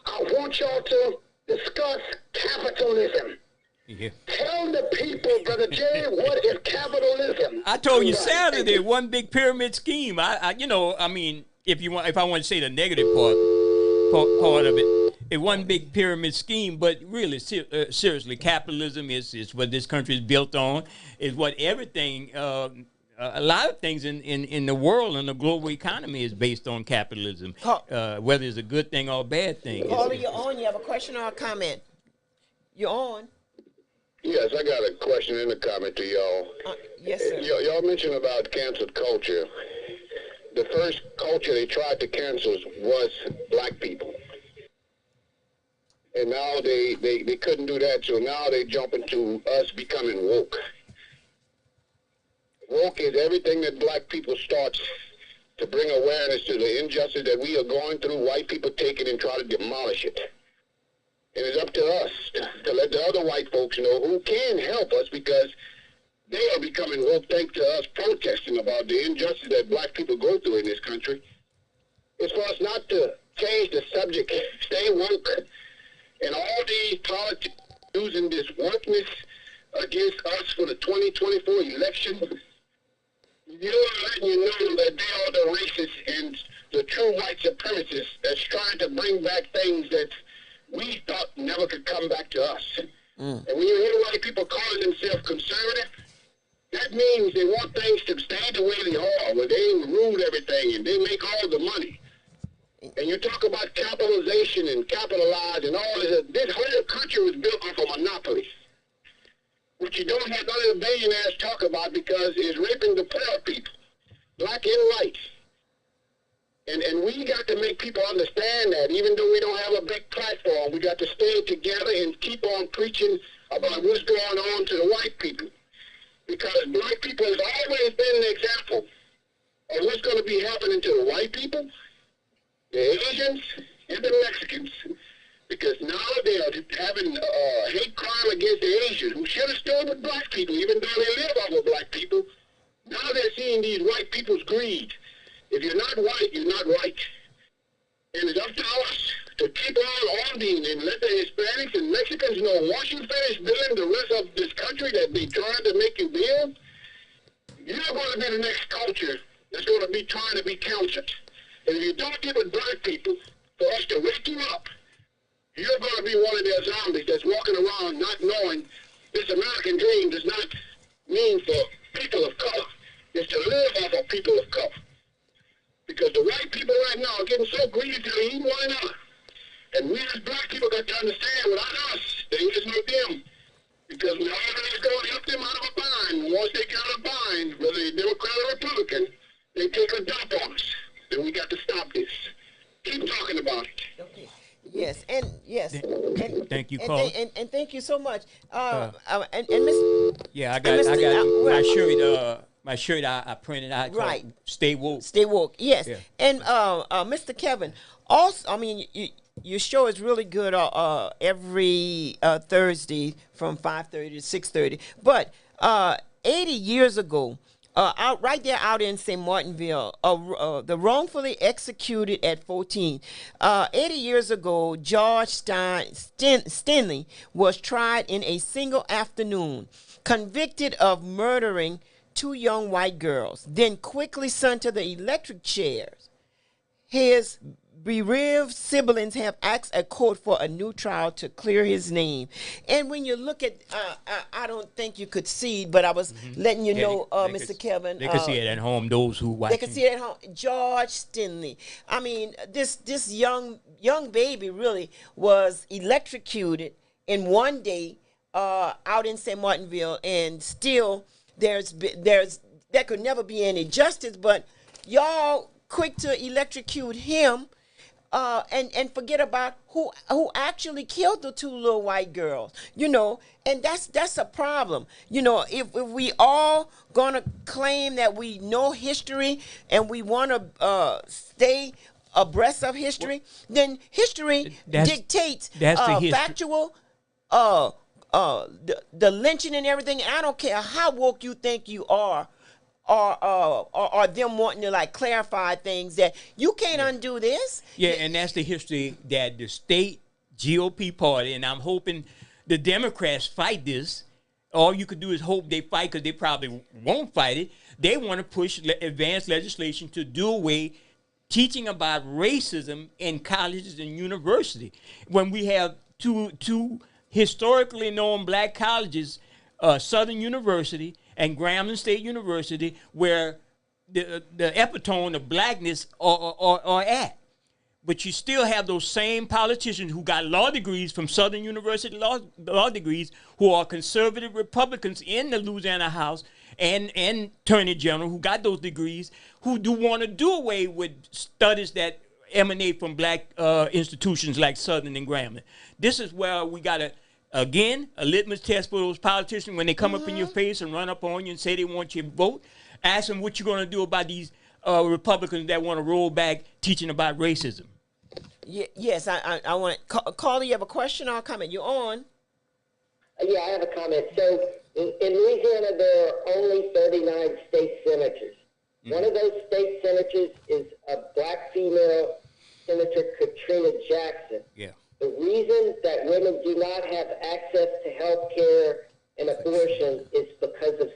I want y'all to discuss capitalism.
Yeah.
Tell the people, Brother Jay, what is capitalism?
I told you Saturday, one big pyramid scheme. If I want to say the negative part of it, it's one big pyramid scheme. But really, seriously, capitalism is what this country is built on. Is what everything. A lot of things in the world and the global economy is based on capitalism, whether it's a good thing or a bad thing.
Caller, you're on. You have a question or a comment? You're on.
Yes, I got a question and a comment to y'all.
Yes, sir.
Y'all mentioned about canceled culture. The first culture they tried to cancel was black people. And now they couldn't do that, so now they jump into us becoming woke. Woke is everything that black people starts to bring awareness to the injustice that we are going through. White people take it and try to demolish it. And it's up to us to let the other white folks know who can help us, because they are becoming woke thanks to us protesting about the injustice that black people go through in this country. It's for us not to change the subject, stay woke, and all these politics using this wokeness against us for the 2024 election. You're letting you know that they are the racists and the true white supremacists that's trying to bring back things that we thought never could come back to us. And when you hear white people calling themselves conservative, that means they want things to stay the way they are, where they rule everything and they make all the money. And you talk about capitalization and capitalize and all this whole country was built off a monopoly, which you don't have none of the billionaires talk about because it's raping the poor people, black and white. And we got to make people understand that even though we don't have a big platform, we got to stay together and keep on preaching about what's going on to the white people. Because black people has always been an example of what's going to be happening to the white people, the Asians, and the Mexicans. Because now they are having hate crime against the Asians, who should have stood with black people, even though they live off of black people. Now they're seeing these white people's greed. If you're not white, you're not right. And it's up to us to keep on arguing and let the Hispanics and Mexicans know once you finish building the rest of this country that they trying to make you build, you're going to be the next culture that's going to be trying to be counted. And if you don't get with black people for us to wake you up, you're going to be one of their zombies that's walking around not knowing this American dream does not mean for people of color. It's to live off of people of color. Because the white people right now are getting so greedy to eat one another. And we as black people got to understand, without us, there is no them. Because we always go and help them out of a bind. Once they get out of a bind, whether they're Democrat or Republican, they take a dump on us. Then we got to stop this. Keep talking about it. Okay.
Yes, and yes.
Thank you, Carl.
And thank you so much. And Miss.
Yeah, I got my shirt. My shirt I printed out.
Right.
Stay woke.
Stay woke. Yes.
Yeah.
And Mr. Kevin, also, I mean, your show is really good every Thursday from 5:30 to 6:30. But 80 years ago, right there out in St. Martinville, the wrongfully executed at 14. 80 years ago, George Stanley was tried in a single afternoon, convicted of murdering 2 young white girls, then quickly sent to the electric chairs. His bereaved siblings have asked a court for a new trial to clear his name. And when you look at, I don't think you could see, but I was letting you know, Mr. Kevin.
They can see it at home, those who watch.
They can see it at home. George Stanley. I mean, this young baby really was electrocuted in one day out in St. Martinville, and still there could never be any justice, but y'all quick to electrocute him and forget about who actually killed the 2 little white girls, you know, and that's a problem. You know, if we all gonna claim that we know history and we want to stay abreast of history, then history dictates factual the lynching and everything. And I don't care how woke you think you are, or them wanting to like clarify things that you can't undo this.
Yeah, and that's the history that the state GOP party, and I'm hoping the Democrats fight this. All you could do is hope they fight, because they probably won't fight it. They want to push advanced legislation to do away teaching about racism in colleges and university. When we have two historically known black colleges, Southern University and Grambling State University, where the epitome of blackness are at. But you still have those same politicians who got law degrees from Southern University law degrees, who are conservative Republicans in the Louisiana House and Attorney General, who got those degrees, who do want to do away with studies that emanate from black institutions like Southern and Grambling. This is where we got to, again, a litmus test for those politicians when they come up in your face and run up on you and say they want your vote. Ask them what you're going to do about these Republicans that want to roll back teaching about racism.
Yes, I want to call. You have a question or a comment? You're on.
Yeah, I have a comment. So in Louisiana, there are only 39 state senators. One of those state senators is a black female, Senator Katrina Jackson.
Yeah.
The reason that women do not have access to health care and abortion is because of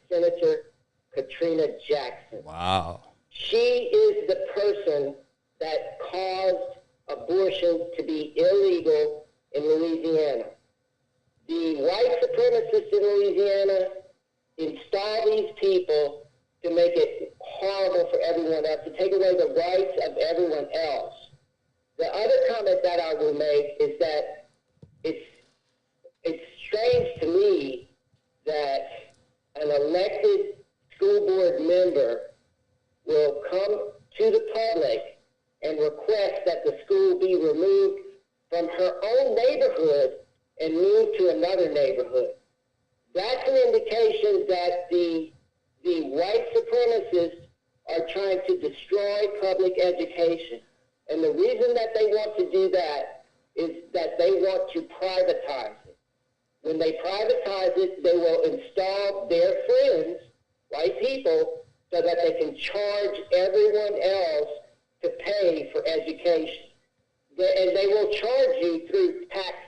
Senator Katrina Jackson.
Wow.
She is the person that caused abortion to be illegal in Louisiana. The white supremacists in Louisiana install these people to make it horrible for everyone else, to take away the rights of everyone else. The other comment that I will make is that it's strange to me that an elected school board member will come to the public and request that the school be removed from her own neighborhood and moved to another neighborhood. That's an indication that the white supremacists are trying to destroy public education. And the reason that they want to do that is that they want to privatize it. When they privatize it, they will install their friends, white people, so that they can charge everyone else to pay for education. And they will charge you through taxes.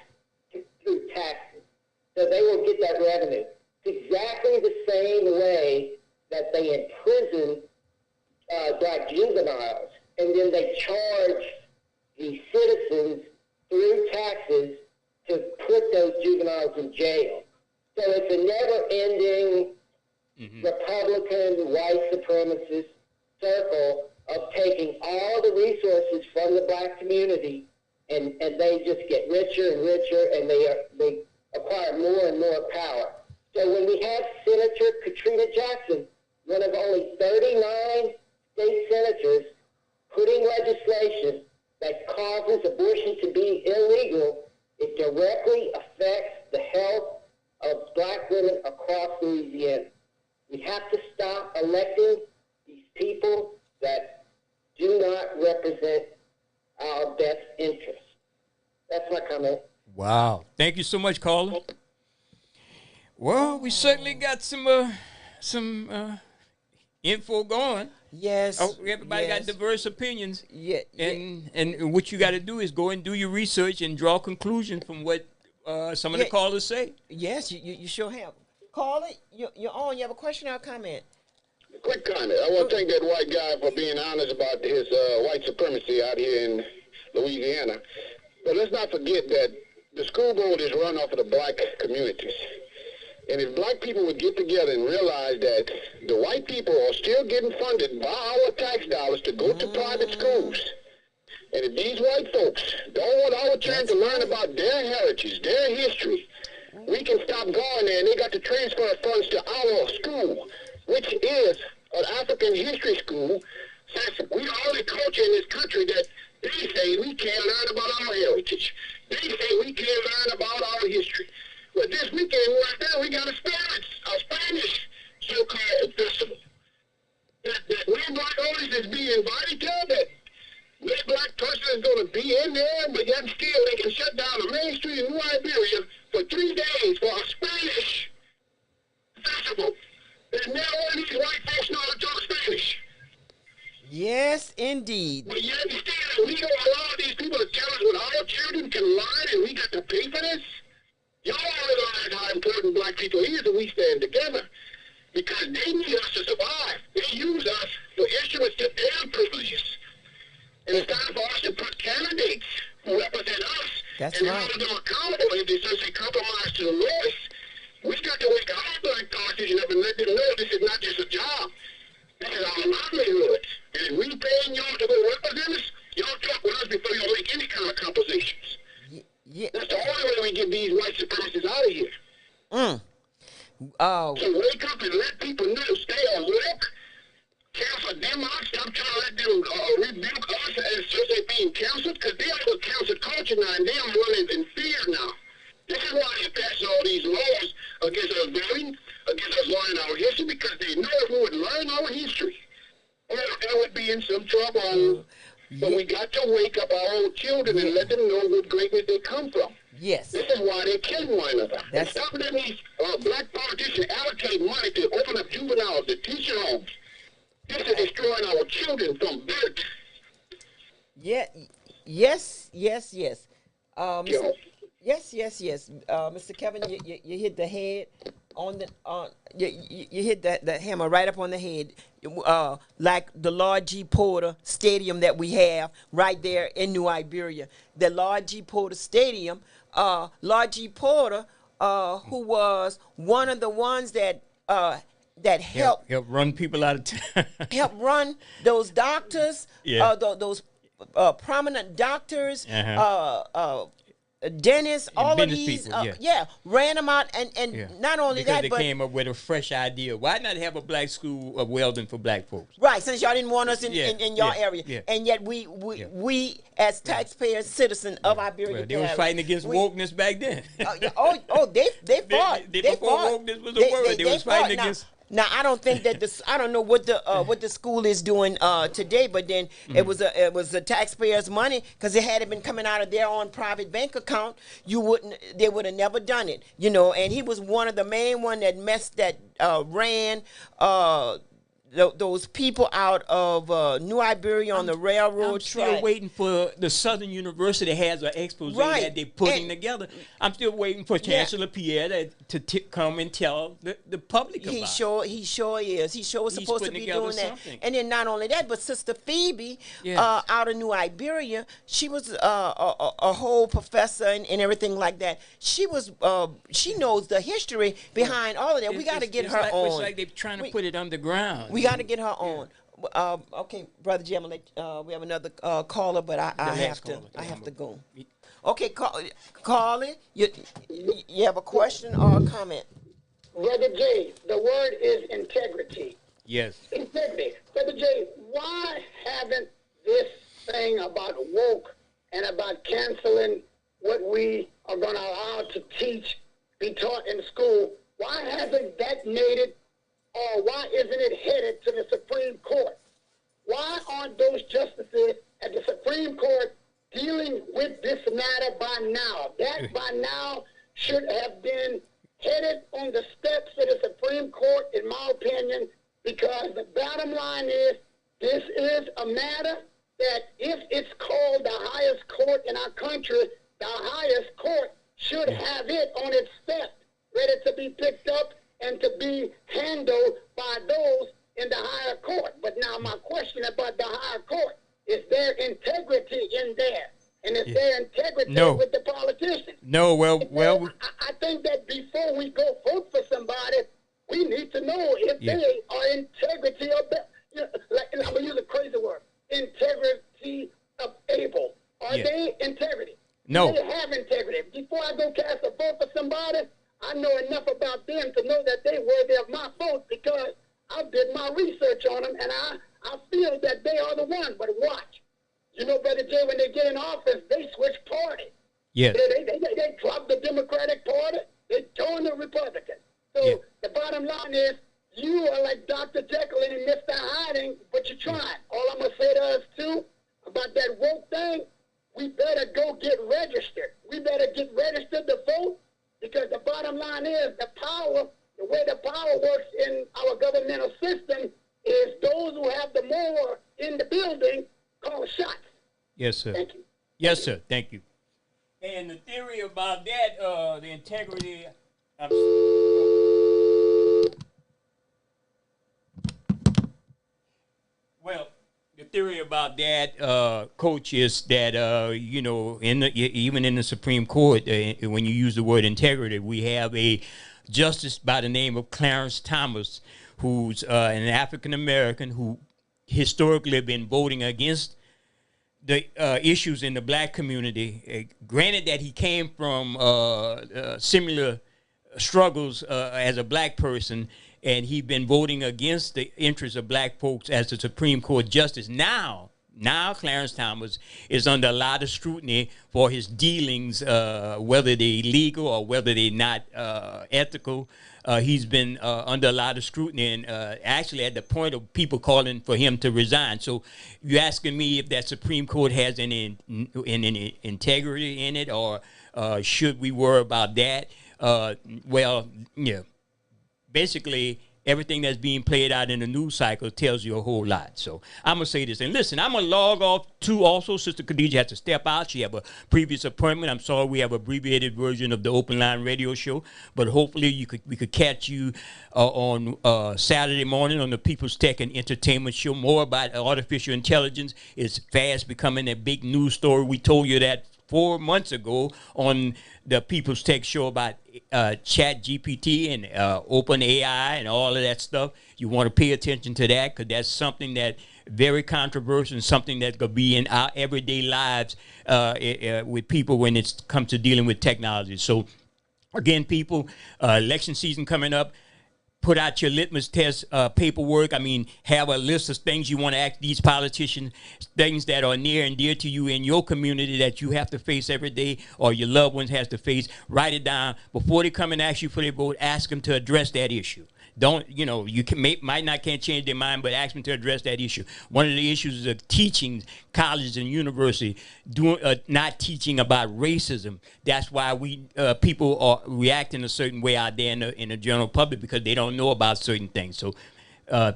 So they will get that revenue. It's exactly the same way that they imprison black juveniles, and then they charge the citizens through taxes to put those juveniles in jail. So it's a never-ending Republican white supremacist circle of taking all the resources from the black community, and they just get richer and richer, and they acquire more and more power. So when we have Senator Katrina Jackson, one of only 39 state senators, putting legislation that causes abortion to be illegal, it directly affects the health of black women across Louisiana. We have to stop electing these people that do not represent our best interests. That's my comment.
Wow. Thank you so much, caller. Well, we certainly got some info going.
Yes.
Oh, everybody got diverse opinions.
Yeah.
And what you got to do is go and do your research and draw conclusions from what some of the callers say.
Yes, you sure have. Call it. You're on. You have a question or a comment?
Quick comment. I want to thank that white guy for being honest about his white supremacy out here in Louisiana. But let's not forget that the school board is run off of the black communities. And if black people would get together and realize that the white people are still getting funded by our tax dollars to go to private schools, and if these white folks don't want our children to learn about their heritage, their history, we can stop going there, and they got to transfer funds to our school, which is an African history school, since we are the only culture in this country that they say we can't learn about our heritage. They say we can't learn about our history. Well, this weekend right there, we got a Spanish so-called festival. That no black artist is being invited to, that no black person is going to be in there, but yet still they can shut down the main street in New Iberia for 3 days for a Spanish festival. And now all these white folks know how to talk Spanish.
Yes, indeed.
But yet still, we don't allow these people to tell us what our children can learn, and we got to pay for this. Y'all realize how important black people is, and we stand together because they need us to survive. They use us for instruments to their privileges. And it's time for us to put candidates who represent us and hold them accountable if they say compromise to the lowest. We got to wake our black politicians up and let them know this is not just a job. This is our livelihood. And if we paying y'all to go represent us, y'all talk with us before y'all make any kind of compositions.
Yeah.
That's the only way we get these white supremacists out of here.
Oh.
So wake up and let people know. Stay alert. Care for them out, stop trying to let them rebuke us as just they being counseled, because they are the counseled culture now, and they are running in fear now. This is why they pass all these laws against us voting, against us learning our history, because they know if we would learn our history, they would be in some trouble. But we got to wake up our old children and let them know what greatness they come from.
Yes.
This is why they're killing one another. Stop letting these black politicians allocate money to open up juveniles, the teacher homes. This is destroying our children from birth. Yeah. Yes. Mr. Kevin, you hit the head on the you hit the hammer right up on the head. Like the Lord G. Porter Stadium that we have right there in New Iberia. The Lord G. Porter Stadium. Lord G. Porter, who was one of the ones that helped
run people out of town.
Help run those doctors, those prominent doctors, dentists, all of these, people, ran them out, and not only
because
that,
they came up with a fresh idea. Why not have a black school of welding for black folks?
Right, since y'all didn't want us in your area, and yet we as taxpayers, citizens of Iberia,
they were fighting against wokeness back then.
They fought.
Before wokeness was a word, they was fighting against.
Now I don't think that I don't know what the school is doing today, but then it was the taxpayers' money, because it had been coming out of their own private bank account. They would have never done it, And he was one of the main one that ran those people out of New Iberia on the railroad track.
I'm still waiting for the Southern University has an expose that they're putting together. I'm still waiting for Chancellor Pierre to come and tell the public about it.
He sure is. He sure was supposed to be doing that. And then not only that, but Sister Phoebe out of New Iberia, she was a whole professor and everything like that. She knows the history behind all of that. We got to get her on.
It's like they're trying to put it underground.
We got to get her on. Okay, Brother Jim, we have another caller, but I have to go. Okay, Carly, you have a question or a comment?
Brother J, the word is integrity.
Yes.
Integrity. Brother J, why haven't this thing about woke and about canceling what we are going to allow to teach, be taught in school, why hasn't that made it, or why isn't it headed to the Supreme Court? Why aren't those justices at the Supreme Court dealing with this matter by now? That by now should have been headed on the steps of the Supreme Court, in my opinion, because the bottom line is this is a matter that if it's called the highest court in our country, the highest court should have it on its step, ready to be picked up and to be handled by those in the higher court. But now my question about the higher court, is there integrity in there? And is there integrity with the politicians?
No,
I think that before we go vote for somebody, we need to know if they are integrity of I'm going to use a crazy word, integrity of able. Are they integrity?
No.
Do they have integrity? Before I go cast a vote for somebody, I know enough about them to know that they're worthy of my vote, because I did my research on them, and I feel that they are the one. But watch. Brother Jay, when they get in office, they switch parties.
Yes.
They drop the Democratic Party. They join the Republican. So the bottom line is, you are like Dr. Jekyll and Mr. Hiding, but you're trying. All I'm going to say to us, too, about that woke thing, we better go get registered. We better get registered to vote, because the bottom line is the way the power works in our governmental system is those who have the more in the building call shots.
Yes, sir.
Thank you.
Yes, sir. Thank you. And the theory about that, the integrity, well, the theory about that, Coach, is that even in the Supreme Court, when you use the word integrity, we have a justice by the name of Clarence Thomas, who's an African American who historically have been voting against the issues in the black community. Granted that he came from similar struggles as a black person, and he's been voting against the interests of black folks as the Supreme Court justice. Now Clarence Thomas is under a lot of scrutiny for his dealings, whether they're legal or whether they're not ethical. He's been under a lot of scrutiny and actually at the point of people calling for him to resign. So you're asking me if that Supreme Court has any integrity in it, or should we worry about that? Well, yeah, basically everything that's being played out in the news cycle tells you a whole lot. So I'm going to say this. And listen, I'm going to log off too also. Sister Khadijah has to step out. She have a previous appointment. I'm sorry we have an abbreviated version of the Open Line radio show. But hopefully we could catch you on Saturday morning on the People's Tech and Entertainment Show. More about artificial intelligence. It's fast becoming a big news story. We told you that 4 months ago on the People's Tech Show about Chat GPT and Open AI and all of that stuff. You want to pay attention to that because that's something that very controversial and something that could be in our everyday lives with people when it comes to dealing with technology. So again, people, election season coming up. Put out your litmus test paperwork. I mean, have a list of things you want to ask these politicians, things that are near and dear to you in your community that you have to face every day or your loved ones has to face. Write it down. Before they come and ask you for their vote, ask them to address that issue. Don't, you can't change their mind, but ask them to address that issue. One of the issues of teaching, colleges and university, not teaching about racism. That's why people are reacting a certain way out there in the general public because they don't know about certain things. So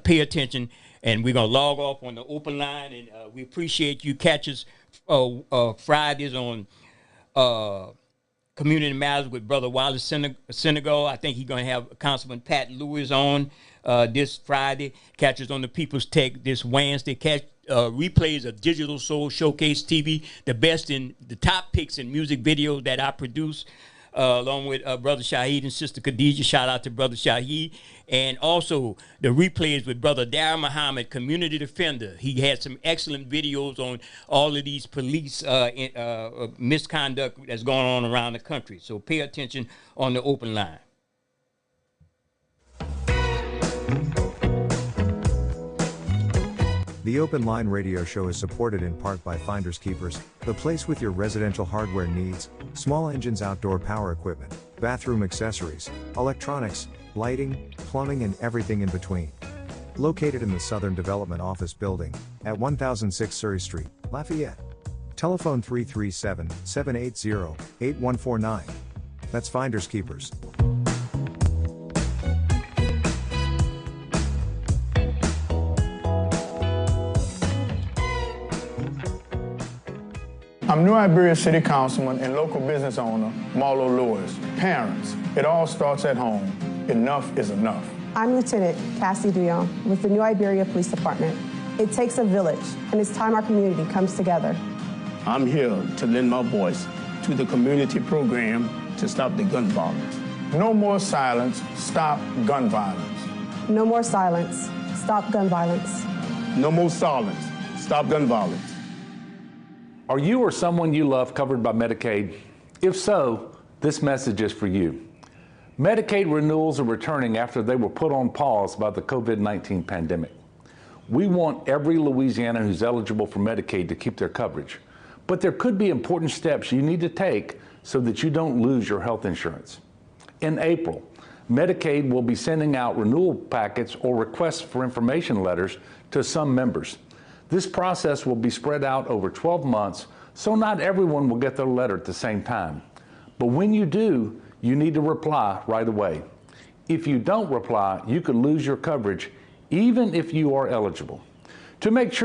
pay attention, and we're going to log off on the Open Line, and we appreciate you catch us Fridays on Community Matters with Brother Wallace Senegal. I think he's going to have Councilman Pat Lewis on this Friday. Catch us on the People's Tech this Wednesday. Catch replays of Digital Soul Showcase TV, the best in the top picks in music videos that I produce, along with Brother Shahid and Sister Khadijah. Shout out to Brother Shahid. And also the replays with Brother Darrell Muhammad, community defender. He had some excellent videos on all of these police misconduct that's going on around the country. So pay attention on the Open Line.
The Open Line radio show is supported in part by Finders Keepers, the place with your residential hardware needs, small engines, outdoor power equipment, bathroom accessories, electronics, lighting, plumbing, and everything in between. Located in the Southern Development Office Building at 1006 Surrey Street, Lafayette. Telephone 337-780-8149. That's Finders Keepers.
I'm New Iberia City Councilman and local business owner, Marlo Lewis. Parents, it all starts at home. Enough is enough.
I'm Lieutenant Cassie Dion with the New Iberia Police Department. It takes a village, and it's time our community comes together.
I'm here to lend my voice to the community program to stop the gun violence.
No more silence, stop gun violence.
No more silence, stop gun violence.
No more silence, stop gun violence.
Are you or someone you love covered by Medicaid? If so, this message is for you. Medicaid renewals are returning after they were put on pause by the COVID-19 pandemic. We want every Louisianan who's eligible for Medicaid to keep their coverage, but there could be important steps you need to take so that you don't lose your health insurance. In April, Medicaid will be sending out renewal packets or requests for information letters to some members. This process will be spread out over 12 months, so not everyone will get their letter at the same time. But when you do, you need to reply right away. If you don't reply, you could lose your coverage even if you are eligible. To make sure